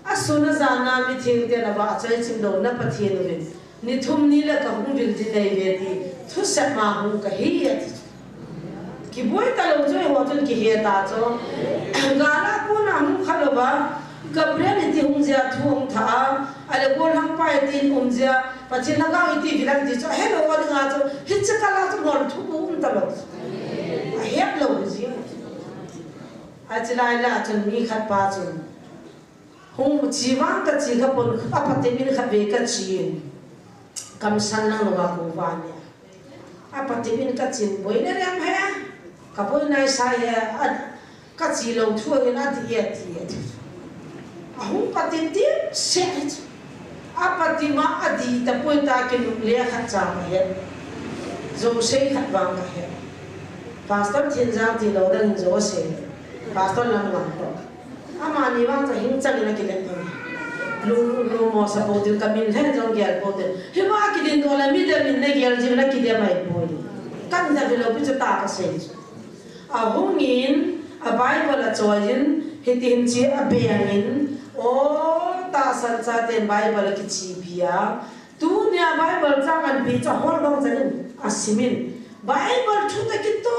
a suna zana mi thing te na ba chai chim do na pathin rin ni thum ni la ka hung vil ji dai ve ti thu sa ma hung ka hi ya ti ki boi ta lo jo ho tun ki he ta cho ga la ko na mu khalo ba Gabriel ti hung ja thu hung tha ale gol hang pa tin ja pathin na ga iti vilang ti cho hello wa nga cho hit cha kala cho gol thu bu ta lo a het lo ji a chi lai la chun mi khat pa chun hung chi wang ka chi ka pon a pathe min kha ve ka chi kam san na lo ga ko wa ne a pathe min ka chin boi na ram ha ka boi nai sai ya ka chi lo thu ge na ti ye ti a hung pathe ti se apati ma adi ta poita ke nuclear khat cha ma he zo sei khat wang ka he pastor thin jang ti lo dan zo se pastor lam wang to ama ni wang cha hing chang na ki le lu mo sa po til kamin he jong gyal po te he ma ki din do la mi de min ne gyal ji na ki de mai po ni kan da velo pi cha ta ka se a hungin a bible a choin he tin chi a be angin o ta san cha ten bible ki chi bia tu nya bible chang an bi cha hol dong jan asimin bible thu ta ki to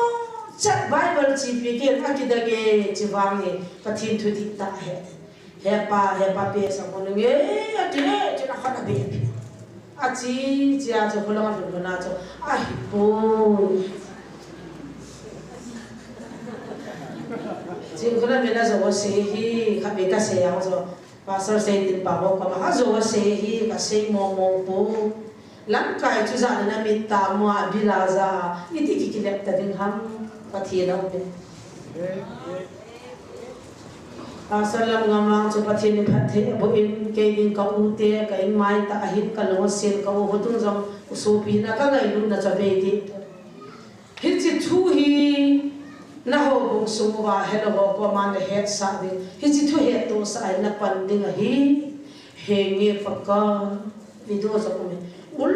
cha bible chi bi ke ta ki da ge chi wang ni pathin thu ti ta he pa pe sa ko nge a ti ne chi na kha na be a chi a cho ko la ma na cho ai po chính cái này mình là rồi sẽ hi các bạn sẽ yang rồi pastor sẽ tin bảo mà ha rồi sẽ hi các sẽ mong bố lắm cái chú giả là mình ta mua bilaza ít ít cái đẹp ta đừng ham phát hiện đâu đấy pastor làm ngam lang chú phát hiện phát hiện bố in cái in câu ute cái in mai ta hit cái lỗ sen câu bố tung trong số pin là các ngày luôn là cho về đi hit chỉ thu hi na ho bung sung wa hello ho ko man le het sa de hi chi thu het to sa na pan ding hi he nge fakka video sa ko me ul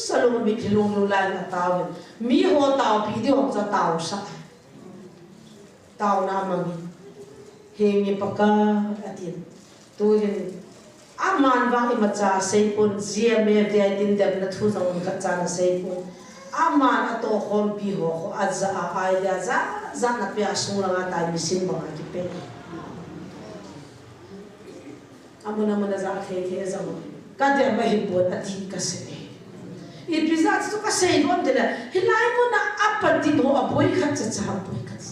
salom mi thilung lu lai na taw mi ho taw pi de ho cha taw sa taw na mang he nge fakka atin tu hin aman wa i ma cha sei pun zia me ve tin dem na thu song ka cha na sei pun aman ato khom pi ho aza ai da za na pe asura nga ta misin ba ki pe amuna za the za mo ka de ma hi bo ati ka se i pizat to ka se don de la hilai mo na apati bo aboi khat cha cha boi khat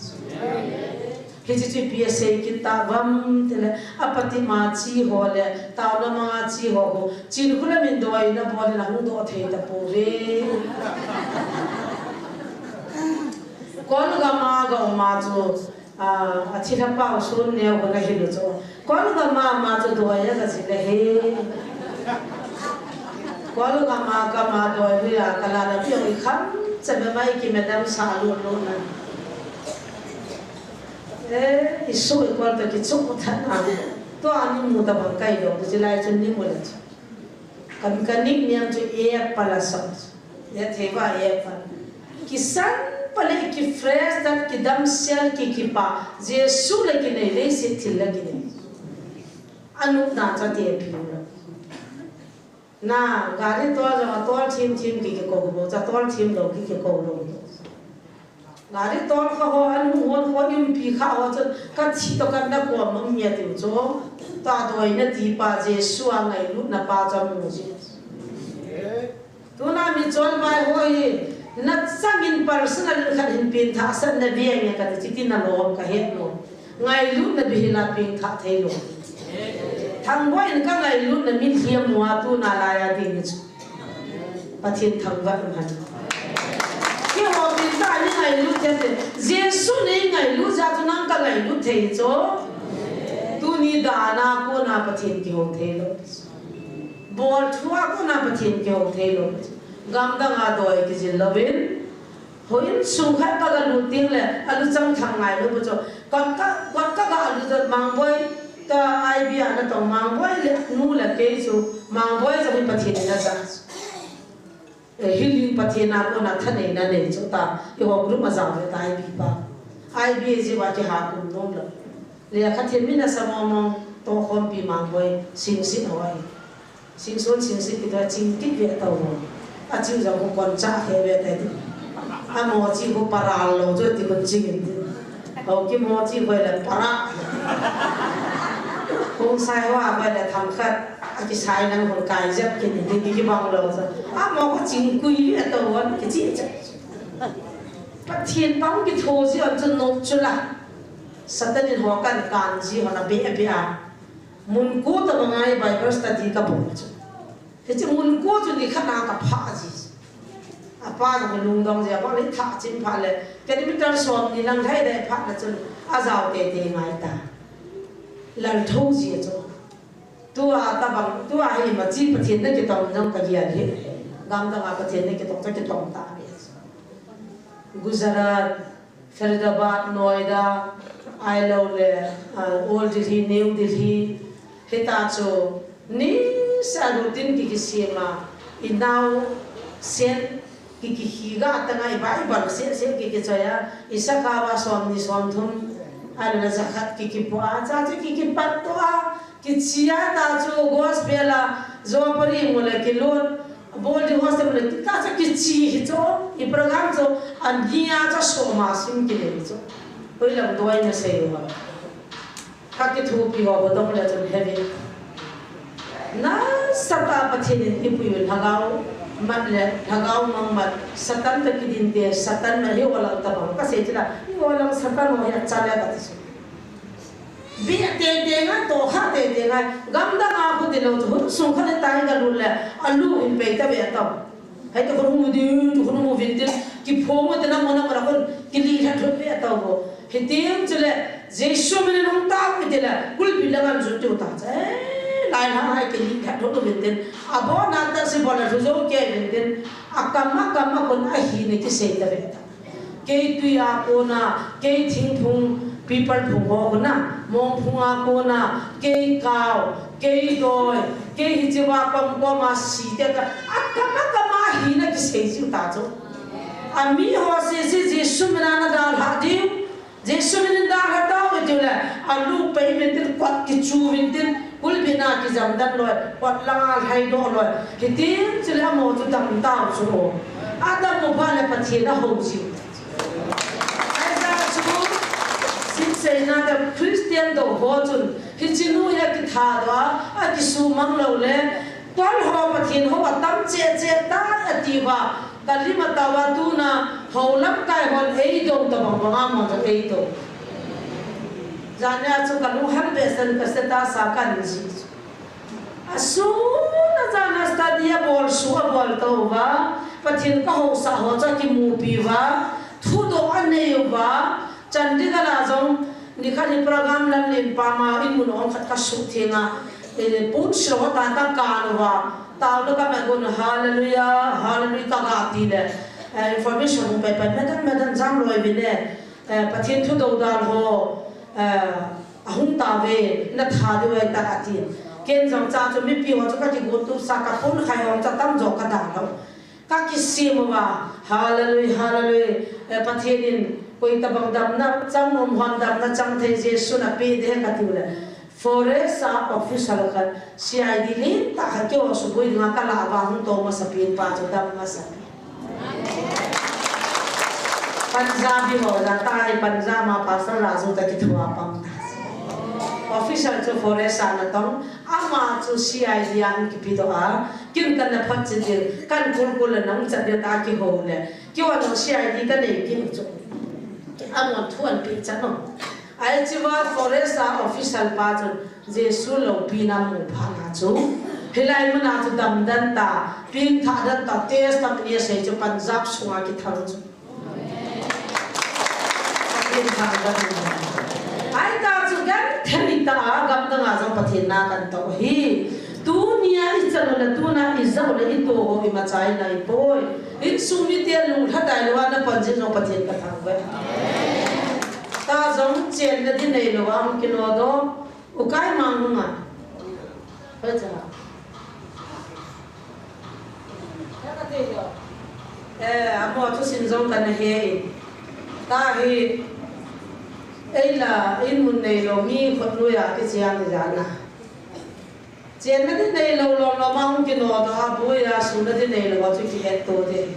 he chi psa kita vam de la apati ma chi ho le ta na ma chi ho ko chin khula min doi na bo na hu do the ta po re kon ga ma cho chỉ thắp bao xuân neo của cái hình đó có lúc mà cho đuổi cái gì này he có lúc mà đuổi bây giờ cái là nó bị khắm sẽ bị mấy cái mình đang xả luôn này cái số quan tới cái số một tháng nào tôi ăn một tấm cái đó thì lại cho nên một lần cái nick niệm cho e palasot e theva e pan kisan pale ki fresh dat ki dam sel ki pa Jesus lagi nei le se thil lagi nei anu na cha te pi na gari to thim ki ko bo cha to thim lo ki ko lo gari to kha ho anu ho im pi kha ho cha ka chi to kan na ko mam nya ti cho ta doi na ti pa Jesus a ngai lu na pa cha mu ji tu na mi chol bai ho hi na sangin personal khan hin pin tha san na bi nge ka ti tin na lom ka het no ngai lu na bi la pin tha thei lo thang boy in ka ngai lu na min hiam wa tu na la ya din chu pathin thang va man ki ho bin ta ni ngai lu te te jesu nei ngai lu ja tu nang ka ngai lu thei cho tu ni da na ko na pathin ki ho thei lo bol thua ko na pathin ki ho thei lo gamda nga doi ki jin lovin hoin sung khat ka lu ting le alu chang thang ngai lu bo cho kon ka alu da mang boy ta ai bia na to mang boy le nu le ke chu mang boy ja ni pathin na sa healing pathin na ko na thane na ne chu ta yo group ma za le tai bi pa ai bi ji wa ki ha kum nom lo le khathin mi na sa mo to khom pi mang boy sing sin hoi sing son sing sin ki ta ching ki ve ta ho a chiu ja ko kon cha he ve ta di a mo chi ko paral lo jo ti kon ching di ho ki mo chi ko la para kong sai wa ba la tham khat a ki sai nang hon kai jap ki ni ki bang lo sa a mo ko ching kui ve ta won ki chi cha pa thien bang ki tho ji an chun no chula satanin ho kan ji ho na be a mun ko ta ngai bai first ta di ka bo thế chứ muốn cố cho đi khát nào cả phá gì à phá rồi mình lung đông gì à phá lấy thả trên pháเลยcái này mình đang xóm đi năng thấy đấy phá là chân à giàu tệ ngay ta lần thâu gì cho tua ta bằng tua hay mà chỉ bắt thiên đấy cái tông năng cái gì hết gam đang bắt thiên đấy cái tông ta biết Gujarat Faridabad Noida Ailole Old Delhi New Delhi Hitachi ni sa rutin ki sema inau sen ki higa tanga ibai bal sen ki chaya isaka wa som ni som thum ala zakat ki po a cha ki pat to a ki chia ta chu gospel zo pari mole ki lon bol di hoste mole ta cha ki chi hi cho I program cho an dia cha so ma sim ki le cho poi lam doi na se wa ka ki thu pi ho do mole cho heavy na sata pathin ni puyul hagau mat le hagau mang mat satan ta kidin te satan na hi wala ta ba ka se chila hi wala satan mo ya chala ka tisu bi te nga to kha te nga gamda nga ko de lo thu sung kha ta ga lu le alu in pe ta be ta hai ta ko mu di tu ko mu vin de ki pho mo te na mo na ra ko ki li ha thu pe ta bo he tem chule jesu me nong ta ko de la kul bi la gan ju tu ta cha lai na hai ke li khat do min den abo na ta se bola zo ke min den akama kon a hi ne ki se ta be ta ke tu ya ko na ke thing thung people phung ho ko na mong phunga ko na ke kaw ke doi ke hi jiwa pam ko ma si te ka akama hi na ki se ju ta cho ami ho se jesu mina na dal ha di jesu mina da ha ta ko ju la alu pe min tin kwat ki chu min tin kul bina ki jam dan loi kwat langal hai do loi ki tin chila mo chu dam ta chu ho adam mo ba le pathi na ho ji ai sa chu sim se na da Christian do ho chun hi chinu ya ki tha do a ki su mang lo le twal ho pathin ho tam che ta ati wa kalima tawa tu na ho lam kai hon ei do ta ma ma ta ei do jana chu kalu han besan kaseta sa kan ji asu na jana stadia bol su bol to wa pathin ka ho sa ho cha ki mu pi wa thu do ane wa chân đi cái là giống đi khai đi program lần lên pa mà in muốn ông khát cá sấu thiên à bốn số ta ta càn vào tao nó các mẹ con hallelujah hallelujah ta gạt đi nè information cũng phải mẹ đàn giang rồi bên nè bắt thiên thu đầu đàn hồ hung ta về nó thà đi về ta gạt tiền kiến dòng cha cho mấy biểu cho các chị cô tu sa các phun khai hồng cha tâm dọc cả đàn đâu các cái sim mà hallelujah hallelujah bắt thiên in coi ta bằng đam na trong nôm hoàn đam na trong thế Giêsu na pe để cái tiêu này forest official kan CID ni ta ha kyo so boi nga ka la ba hung to ma sa pin pa cho dam ma sa Punjabi ho ja tai Punjab ma pa sa razu ta ki thua pam official cho forest na tong ama cho CID an ki pi do a kin kan na phat chin kan kul nang cha de ta ki ho le kyo no CID ka ne ki cho amon thuan pi cha no ai chiwa forest official pa chun Giêsu lo pi na mu pha na chu helai mana chu dam dan ta pin tha dan ta test ta ni se chu Punjab sunga ki thang chu pin tha dan ai ta chu gan thani ta gam da nga jong pathin na kan to hi tu nia I chalo la tu na I zau la I to ho I ma chai na I poi I sumi te lu tha dai lo na panjin jong pathin ka thang ve ta giống chuyện là thế này là ông kia nó đó, o cái mang không à, bây giờ, cái gì đó, mua chút xin giống cái này, ta thì, ấy là in muốn này là mi phật nuôi à cái chuyện này ra chuyện là thế này là mang kia nó đó, bố ya xuống là thế này là có chuyện hết to thế,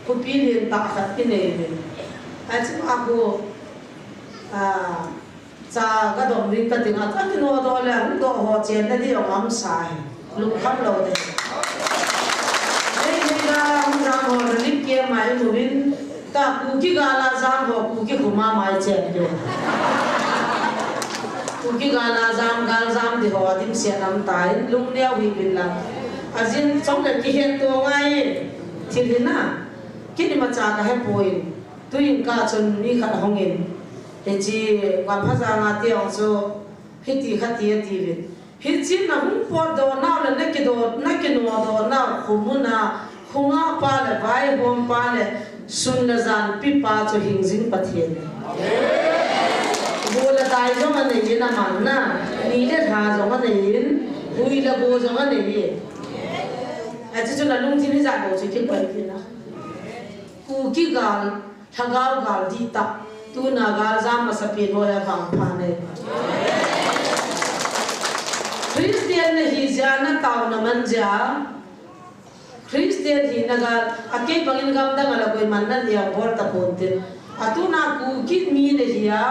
cô pi liền tắc hết cái này Aci aku cha cái đồng ring cái tiếng Anh cái nó đó là không đó họ chén đấy đi ông ăn sai lúc khắp lâu đấy đây là ông giang họ là lịch kia mai tụi mình ta cú kia gala giang họ cú kia kuma mai chén rồi cú kia gala giang thì họ tìm xe nằm tại lúc neo bị bình lặng Azin trong cái kia hiện tượng ngay thì thế nào cái gì mà cha cái hết bồi tuy cả chân mi khát hồng in, thì chỉ quan phát ra ngắt tiếng cho hết thì khát tiền về, hết chỉ là không có đồ nào là nãy cái đồ nào không na không ngã pa là vai bom pa là sun là gian pi pa cho hình dinh bắt hiện, bố là tai giống anh này na mang na, ni là thà giống anh này, vui là bố giống anh này, chỉ cho là lung tin ra bố chỉ cái bài kia na, cú kia gal thagao gal di ta tu na gal zam ma sapin hoya bang phane Christian hi jana taw na man ja Christian hi na gal ake bangin gam da ngala koi man na dia bor ta ponte atu na ku kit mi ne hiya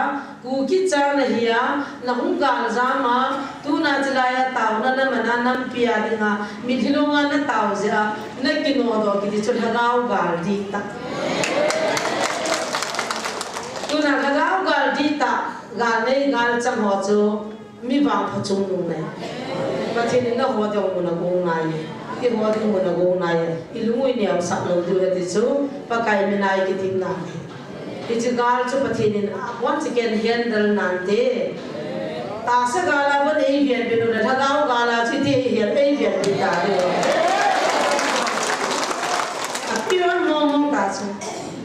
ku kit cha na hiya na hung gal zama tu na chlaya taw na mana nam pia dinga mi thilonga na taw ja na kino do ki chul thagao gal di ta tu na thagao gal di ta gal nei gal chang ho chu mi wang pha chung nu nei pa thin na ho dong mu na gong nai ki ho ding mu na gong nai I lungui niam sak lo du ti chu pa kai mi nai ki ting na ti chu gal chu pa thin once again handle nan te ta sa gala ba nei vian pe nu na thagao gala chi te hian ei vian ti ta de a pure mong ta chu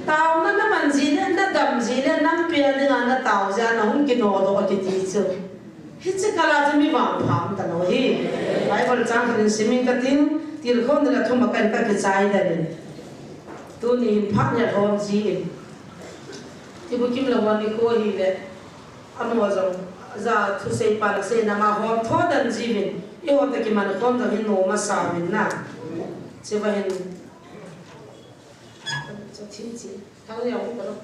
tao nó man gì lên nó đầm gì lên năm bia nên nó tao ra nó không kịp nó đâu cái gì chứ hết sức cả là chúng mình vàng phàm ta nói hi phải còn trang cái gì mình cái tiền không là không mà cái trái đây tôi nhìn phát nhật hôm gì thì bữa kim làวันนี้cô hi lệ anh nói rằng giờ thu xây pan xây nằm mà hôm thoa đàn gì mình yêu hôm cái mà nó không được hình nô mà sao mình na chỉ vậy cho thiên chỉ thằng này không có đâu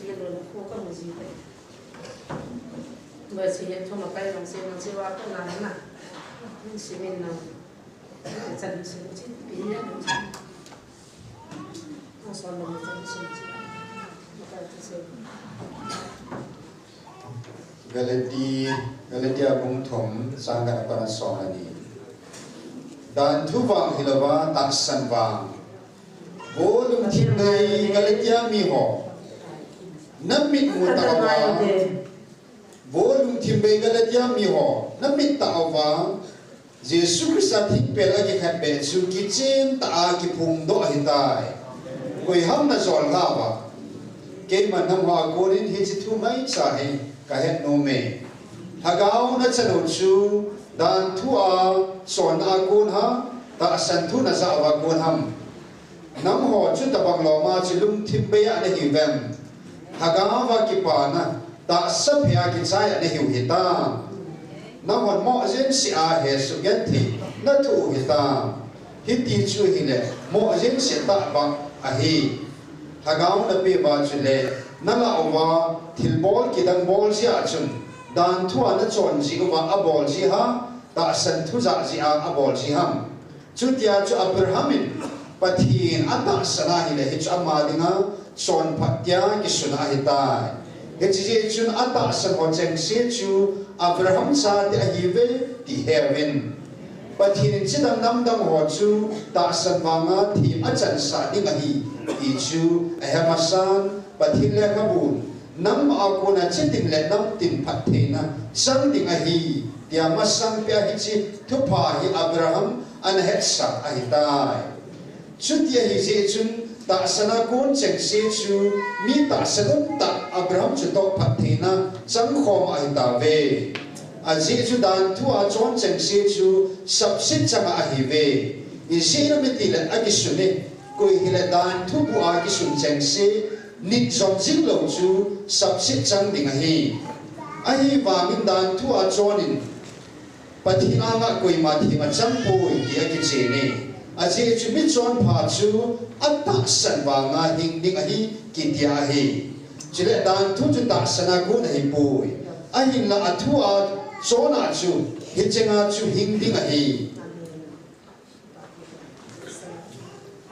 chỉ là nó không có một gì đấy mà chỉ hiện trong một cái dòng xe nó chỉ qua cái là thế nào chỉ mình nào chân sẽ chỉ bị nhá nó sao nó chân sẽ một cái sẽ Galatia bung thom sang cái apa so này dan thu vang hilava tan san vang vô lung thiên đây Galatia mi ho namit mo tawa volum thimbe galatia mi ho namit tawa Jesus Christ thikpel agi khatbe chu kitchen ta ki phung do hitai koi ham na zol ga ba ke man nam ha korin hi chi thu mai cha he ka het no me hagau na chano chu dan thu a son a kun ha ta san thu na za wa kun ham nam ho chu ta bang lo ma chi lum thimbe ya ne hi vem hagau wa ki pa na ta sap ya ki chai ne hi hita nam hon mo ajen si a he su gen thi na thu hita hi ti chu hi le mo ajen si ta bang a hi hagau na pe ba chu le na la wa thil bol ki dang bol si a chun dan thu an chon ji ko ba a bol ji ha ta san thu za ji a bol ji ham chu tia chu abrahamin pathin ata sana hi le hi cha ma dinga chon phatya ki suna hi ta he ji chun ata san ho cheng se chu Abraham sa ti ahive ti heaven pathin chi dam nam dam ho chu ta san wanga thi achan sa ding hi ti chu ahamasan pathin le khabun nam a ko na chiting le nam tin phathena sang ding hi tia ma sang pe hi chi thu pha hi Abraham an het sa a hi tai chutia hi je chun ta sana kon cheng se chu mi ta sanun ta Abraham chu to phathena chang khom a hi ta ve a je chu dan thu a chon cheng se chu sab sit chang a hi ve i se na mi ti le a ki sune ko hi le dan thu bu a ki sun cheng se nit zom jing lo chu sab sit chang ding a hi wa min dan thu a chonin pathina nga koi ma thi ma cham poi ki a ki che ne a je chu mi chon pha chu atta san wa nga hing ding a hi ki dia hi chile dan thu chu ta sana gu na hi poi a hin la a thu a chona chu hi chenga chu hing ding a hi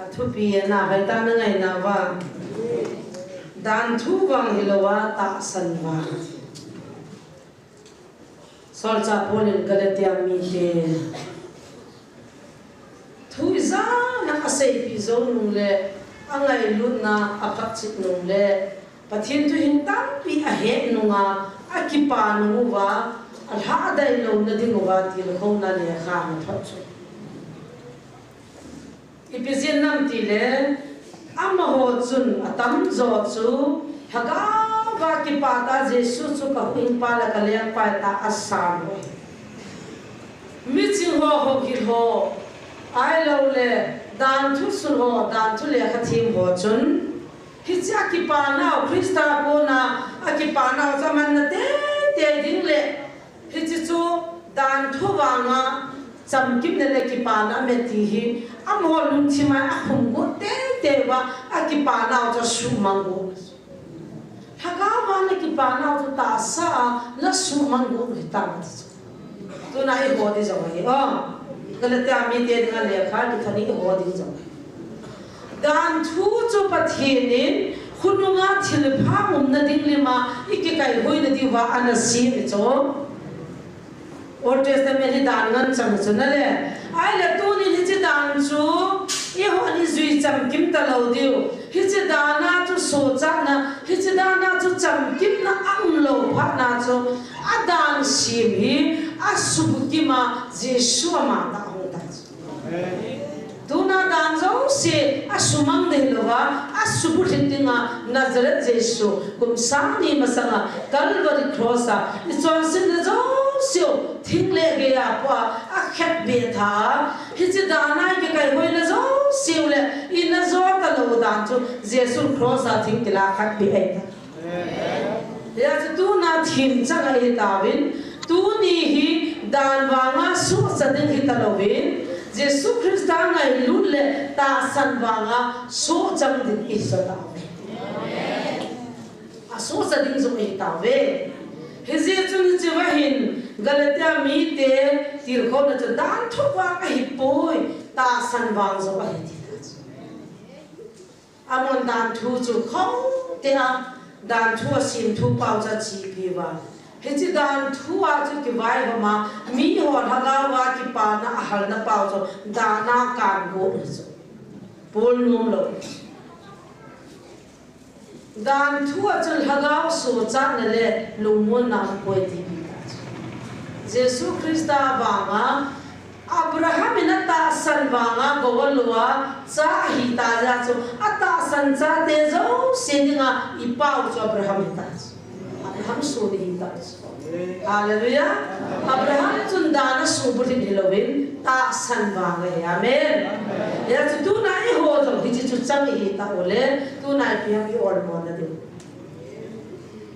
a thu pi na hai ta na ngai na wa dan thu wang hilowa ta san wa sol cha polin galatia mi te thu za na asai pi zo nu le angai lut na apak chit nu le pathin tu hin tam pi a he nu nga akipa nu wa al ha dai lo na ding wa ti lo khong na le kha na thot chu ipizin nam ti le ama ho chun atam zo chu haga wa ki pa ta jesu chu ka in pa la ka le pa ta asan mi chi ho ho ki ho ai lo le dan thu sun ho dan thu le kha thim ho chun hi cha ki pa na krista ko na a ki pa na cha man na te ding le hi chi chu dan thu wa nga cham kim ne le ki pa na me ti hi am ho lun chi ma a khum go te wa a ki pa na cha su mang go haga wa na ki pa na ta sa la su mang go ri ta tu na e ho di zo hi galatia mi te nga le kha di thani ho di zo dan thu chu pathinin khununga thil pha mum na ding le ma iki kai hoi na di wa ana si ni cho Old Testament hi dan ngan chang chuna le ai la tu ni chi dan chu e ho ni zui cham kim ta lo diu hi chi dana chu so cha na hi chi dana chu cham kim na ang lo pha na chu adan sim hi asubu ki ma jesu ma ta ho ta tu na dan zo se asumang de lo wa asubu thindinga Nazareth jesu kum sang ni ma sanga Calvary cross a chon sin de zo sio thing le ge ya pa a khat be tha hi chi dana ke kai hoi na zo sio le in na zo ta lo dan chu jesu cross a thing kila khat be ai ya tu na thin cha ga hi tawin tu ni hi dan wa nga su sa din hi ta lo win jesu christa ngai lu le ta san wa nga so chang din i sa ta a so sa din zo i ta we he je chun chi wa hin galatia mi te tir kho na chu dan thu wa ka hi poi ta san wang zo ba hi ti amon dan thu chu khong te a dan thu sim thu pau cha chi pi wa he chi dan thu a chu ki vai ba ma mi ho thaga wa ki pa na hal na pau zo da na kan go zo pol num lo dan thua chul hagau su chat na le lungmon nam poi ti Jesus Christa wanga Abraham inata san wanga gowalwa cha hi ta ja chu ata san cha te zo sendinga ipau chu Abraham ta Abraham su ni ta Hallelujah Abraham chundana su budi dilowin ta san wanga amen ya chu tu na I ho zo hi chu chang hi ta ole tu na piang I or mo na de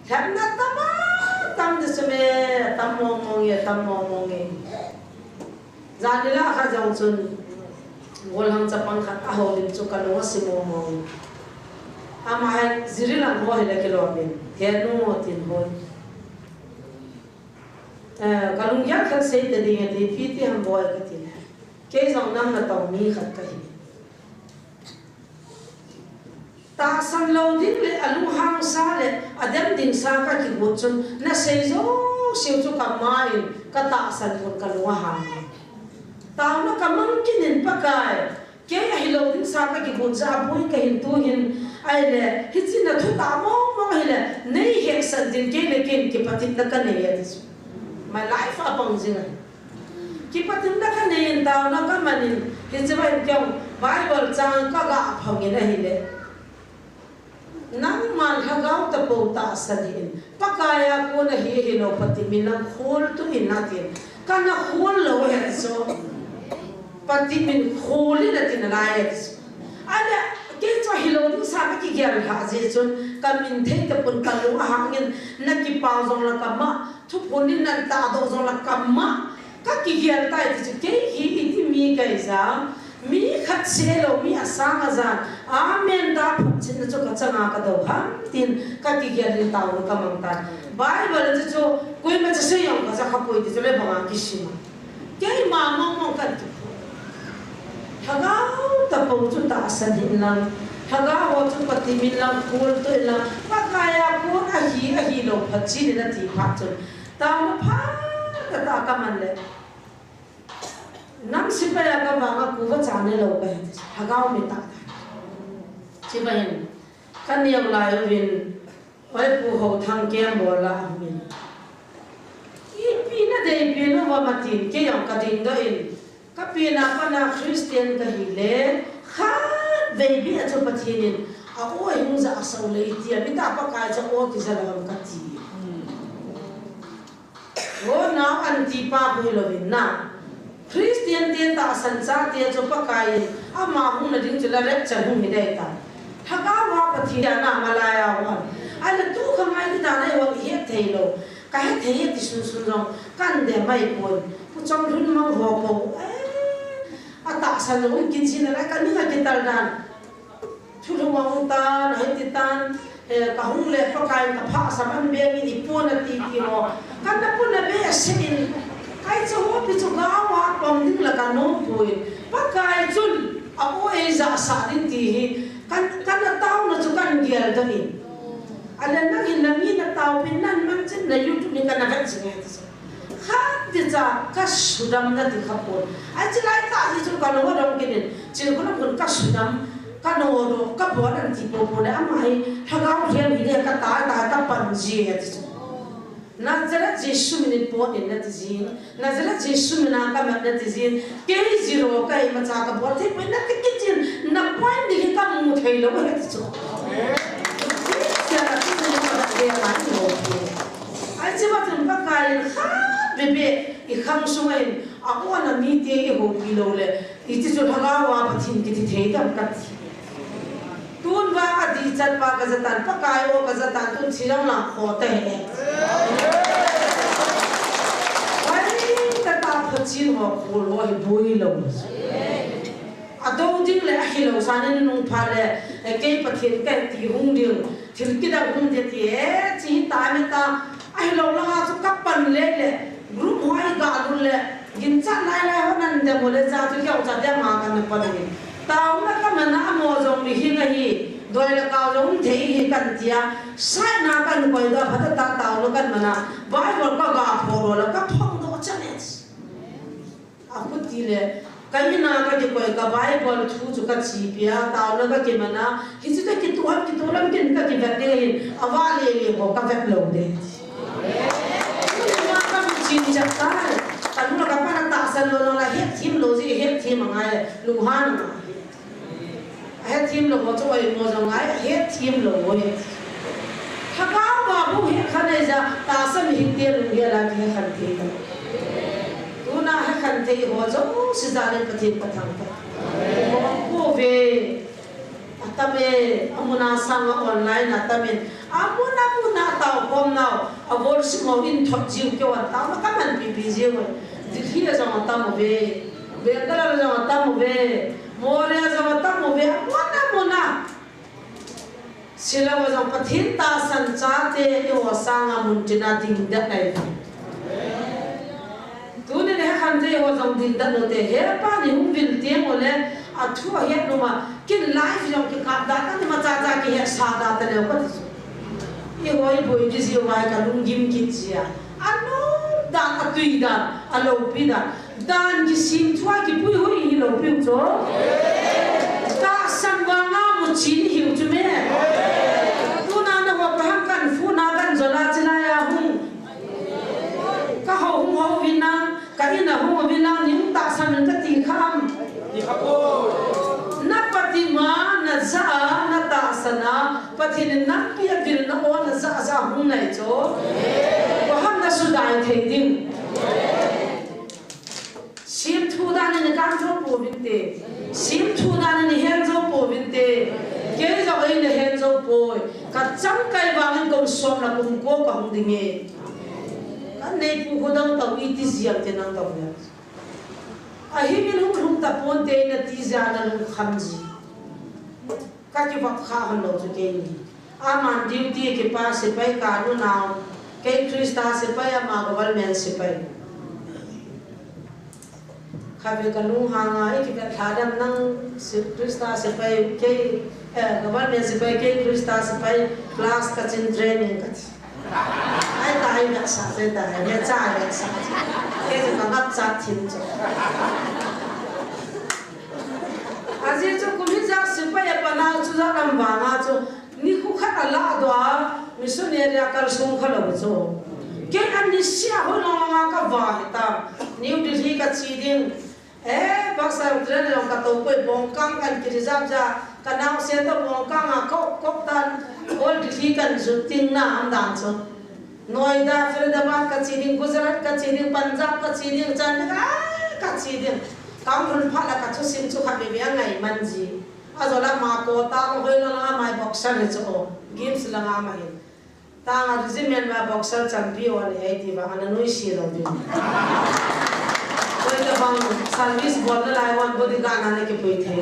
hamna tama tam de sme tam mong ye Zanila ka jang chun wolham chapang khat a holin chu kalunga simo mo ama hai zirilang ho hila kilomin henu tin hoi kalungya khat sei te ding te piti ham boy ka tin ke jang nam na taw mi khat ka hi ta san lo ding le alu hang sa le adam ding sa ka ki bo chun na sei zo siu chu ka mai ka ta san kon kalunga hang tao nó cảm ơn cái nền bác cái ai lâu đến sao cái bột ra bôi cái hình tu hình ai là hết xin là thu tao mong hay là nei hiện sản din cái phát triển cái này vậy mà lại phá bằng gì này cái phát triển cái này tao nó cái mà nên hết sẽ phải kêu Bible trang các gã phong như này đấy nang man hagaw ta po ta sanin pakaya ko na hihilo pati minang khol to inatin kana khol lo he so pati min kholi na tinalaya ada ke cho hilo ni sa ki gyal ha je chun kamin the ta pun kalu hangin na ki pau jong la kama thu phonin nan ta do jong la kama ka ki gyal ta ti ke hi iti mi kai za mi khat se lo mi asang azan amen da chin cho ka changa ka do ha tin ka ki gyal ni ta lo kamang ta Bible je cho koi ma se yong ka sa khapoi ti le bang ki sima ke ma mong ka hagaw ta po chu ta sanin lang hagaw chu pati min lang khol to lang pakaya ko a hi lo phachi na ti pha chun ta ma pha ta ka man le nam sipaya ka ba ku wa chane lo ka hagaw mi ta chi ba hin kan yam lai win oi pu ho thang ke mo la min I pi na de pi no wa ma tin ke yam ka ding do in kapina pana Christian ka hile kha baby ato pathinin a oi hungza asau le ti mi ta pa ka cha o ki zalam ka ti wo na anti pa bulovin na Christian te ta sansa te cho pa kai a ma hung na ding chula rep chan hung hidai ta thaka wa pathina na malaya wa ala tu khamai ti ta na wa he theilo ka he thei ti sun sun rong kan de mai pon pu chong hun mang ho po ata san lo kin sin la ka ni ka kital dan thulu ma ta na ti tan ka hung le pa kai ka pha saman be mi ni pon na ti ki mo kan na pon na be sin kai cho ho pi cho ga wa pom ding la ka no poi pa kai chun a o e za sa din ti kan na taw na chu kan gial da ni ala na hin na mi na taw pin nan man chen na YouTube ni kan na kan sin ha khat ti cha ka sudam na ti khapon a chi lai ta ji chu ka no dom kin chi ko na kun ka sudam ka no ro ka bo dan ti po po na mai ha ga u rian hi ka ta ta pan ji ha ti Nazareth Jesu min po in na ti zin Nazareth Jesu min ka ma na ti zin ke zero ka I ma cha ka bo the pe na ti kin na point ni ka mu thei lo ha ti chu ya na ti ni ka de ma ni mo ai chi ba tum pa kai kha bebe I khang sumain ako na mi te e ho pi lo le I ti chu thaga wa pathin ki ti thei kam ka ti tun ba ka di chat pa ka zatan pa kai o ka zatan tun chirang la kho te he ai ta ta phachin ho ko lo hi boi lo ado ding le hi lo sanin nung pha le ke pathin ka ti hung ding thil ki da hung de ti e chi ta me ta ai lo la chu kapan le group hoi ga dul le gin cha lai lai ho nan de mo le cha chu kyau cha de ma kan pa de tao na ka mana mo jong ni hi hi doi la ka long thei hi kan tia sai na kan koi da phata ta tao lo kan mana Bible ka ga pho ro la ka phong do cha ne a ku ti le cái na cái gì coi cái Bible thu chú cái chi bia tao nó cái gì mà na khi chúng ta cái tu làm cái vật này avali này có cái vật lâu đấy mà cái chuyện chắc cái nó cái bạn ta san nó là hết team lo gì hết team mà ngay luhan mà hết team lo có chỗ ấy mà rồi ngay hết team lo ấy thằng mà bố hết khăn này ra ta san hết tiền luôn cái là cái khăn tiền tu na hết khăn tiền họ giống sự gia đình phát triển phát thăng họ cố về tame amuna sang online tame amuna tao kom nào avol simo in thot jiu kyo tao ma kaman pi jiu dikhi la jama tam ve bendala la jama tam ve more jama tam ve amuna sila wa jama pathin ta san cha te yo sanga muntina ding da nai tu ne ha khan te ho jam ding da no te he pa ni hum vil te mo le a thu he no ma kin life jong ki ka da ta ma cha cha ki he sa da ta le ko ye hoi boi ji si wa ka lung gim ki chia ano dan a tui da a lo pi da dan ki sim thua ki pui hoi hi lo pi cho ta san wa nga mu chin hiu chu me tu na na wa pa kan fu na kan zola chila ya hum ka ho vina ka ina ho vina ni ta san ta ti kham ti khapo na patima na za na ta sana pathin na pia vil na o na za hum nai cho wa ham na su dai thei ding sim thu da ni kan cho po bin te sim thu da ni hen zo po bin te ke zo ai ne hen zo po ka cham kai wang kom som na kum ko ka hung ding e kan nei pu ko dang tau i ti ziam te nang tau ya a hi min hum ta pon te na ti za na lu kham ji ka ki vak kha han lo ju ke ni a man duty ke pa se pai ka nu naw ke krista se pai ma gowal men se pai kha be ka lu ha nga e ki ka thadam nang se krista se pai ke gowal men se pai ke krista se pai class ka chin training ka ai tai na sa se ta ne cha ne sa ke ju ka ngap cha thin cho aje cho kumi ja sipa ya pana chu ja ram ba nga cho ni khu kha ala dwa missionary akal sung khalo cho ke an ni sia ho no nga ka wa ta new delhi ka chi ding baksa tren lo ka to poi bong kang kan ki jab ja ka naw se to bong kang a ko tan all delhi kan zu ting na am dan cho noida faridabad ka chi ding gujarat ka chi ding punjab ka chi ding chandigarh ka chi ding kam run phala ka chu sim chu kha be be ngai manji azola ma ko ta ko hoilo la mai boxer le cho games la nga ma hin ta nga regimen ma boxer champion ai ti ba ana noi si ro di koi ka bang service bol la ai wan bodi ga na ne ke poi the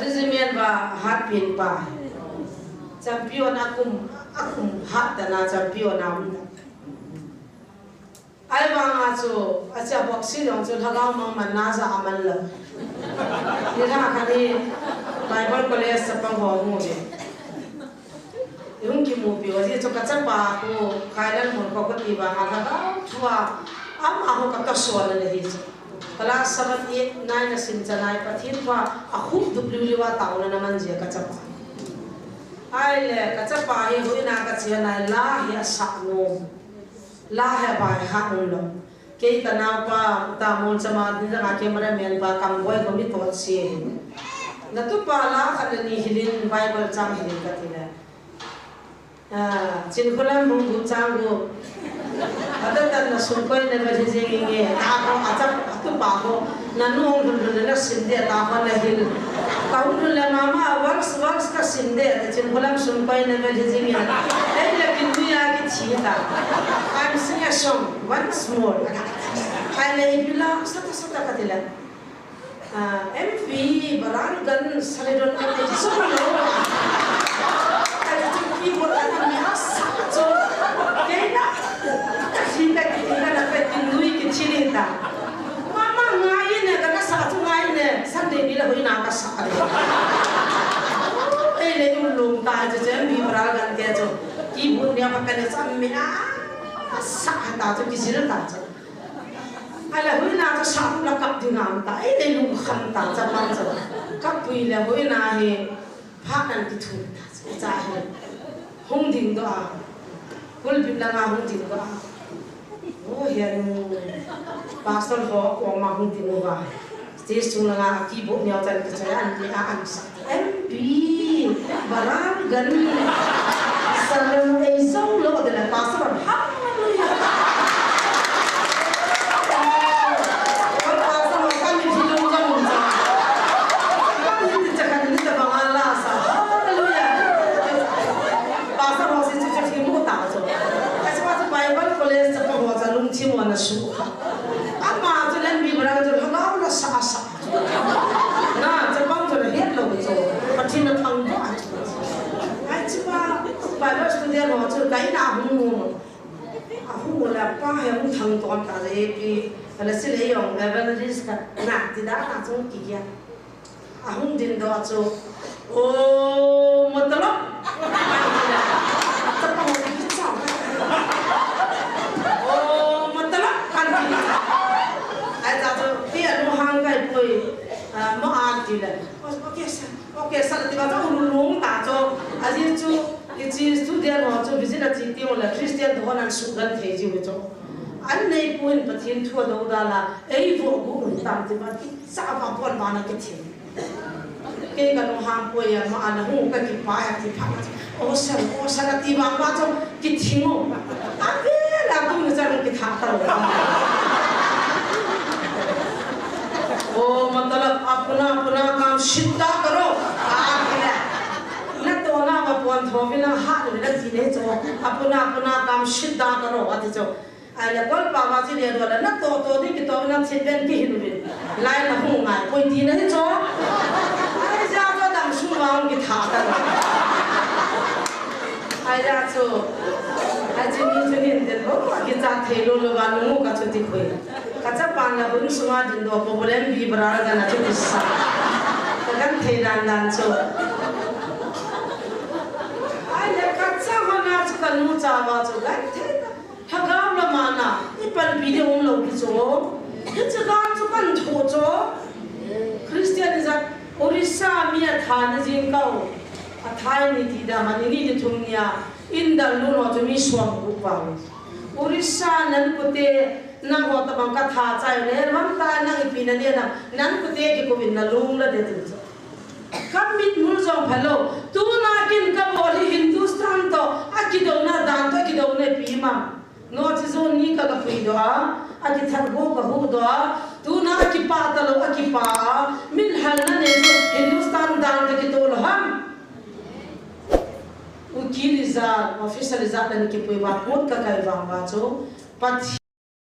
regimen ba hat pin pa champion akum hat da na champion am ai ba nga chu acha boxing long chu thagao mang man na za aman la ni tha khani bible college sa pang ho mu de yung ki mu pi oji chu ka cha pa ko khailan mo ko ko ti ba nga ka thua am a ho ka ka so na le hi class 7 8 9 na sin chanai pathin thua a khu dupli liwa taw na man je ka cha pa ai le ka cha pa hi hui na ka chi na la hi sa no la hai bai ha un lo ke ta na pa ta mon sama din na ke mara men pa kam boy ko mi to si na tu pa la kha ni hilin bible chang hilin ka ti na chin khulam bung bu chang go ada tan na sun koi ne ba je je nge ta ko acha tu pa ko na nu hong dun na sin de ta ma na hil ka un la mama works ka sin de chin khulam sun koi ne ba je je nge ai la kin du ya ki chi ta I'm singing a song once more. I lay bila sata katila. MV barangan salidon kata semua lo. Ada TV buat anak mias. So, kena kita dapat tindui kecil kita. Mama ngain ya, karena satu ngain ya. Sampai bila boleh nak kasar. Lay ulung ta je MV barangan dia tu. Ibu dia makan sampai sa ta cho kisira ta cho ai là huế na cho sắm là cặp thì ngắm ta ấy đây lùng khăn ta cho mang cho cặp tùy là huế na thì phát ăn cái thùng ta cho hay không đình đó quân bị là ngà không đình đó ô hiện pastor họ có mà không đình đó thế xuống là ngà kỹ bộ nhau tại cái trái ăn thì ăn sạch MP barang gần salam ấy sâu lo để là pastor hấp na suha ama to len bi bra to hanga na sa sa na to bang to het lo to patin na thang to ai chiba bible study no to kai na hu la pa he mu thang to ta le pi ala sil he yong evangelist ka na ti da na chung ki ya ahung din do to o matlab ta pa mo ki cha ai ta cho tiền mua hàng cái bồi mua ăn thì là ok sao thì bà cho lúng ta cho à chứ chú cái chi student họ cho visit là chi tiêu là Christian đó là sụt gần thế chứ cho anh này bồi bắt thiên thua đâu đó là ấy vô cũng tạm thì bà sao bà quan bà nó cái tiền cái cái mua hàng bồi mà ăn là hung cái bài thì phá ô sao là thì bà cho cái tiền không à thế là cũng là cái thằng tao ओ मतलब अपना अपना काम सिद्धा करो आखिर न तो ना अपन थोबिना हाथ में लगी नहीं जो अपना अपना काम सिद्धा करो आते जो आले कल बाबा जी ले वाला न तो नहीं कि तो ना छिपन की हिल में लाइन न होगा कोई दी नहीं जो आई जा तो दम सुवांग की था कर आई जा तो आज नहीं देखो कि जा थेलो लगा नु का छुट्टी कोई kaca pangga pun semua jindo populer di berada na tu bisa, kan thailand dan so. Ayah kaca mana cakap nu cawa cakap, hagam la mana, ipan video umlo kiso, cakap cakap thojo, Christian izat Orissa miya thane jingkau, athai ni tidak mani ni ditumnya, indah luno tu miswam upang, Orissa nan kote na ho ta bang ka tha chai le ram ta na ipin ne na nan ku te ki ko bin na lung la de tu kam mit mul jong phalo tu na kin ka boli Hindustan to akido na dan to akido ne pi ma no chi zo ni ka pui do a ki thar go ka hu do tu na ki pa ta lo ki pa min hal na ne Hindustan dan te ki to lo ham ukilizar officializar ni ki pui wa pot ka kai wang ba cho pat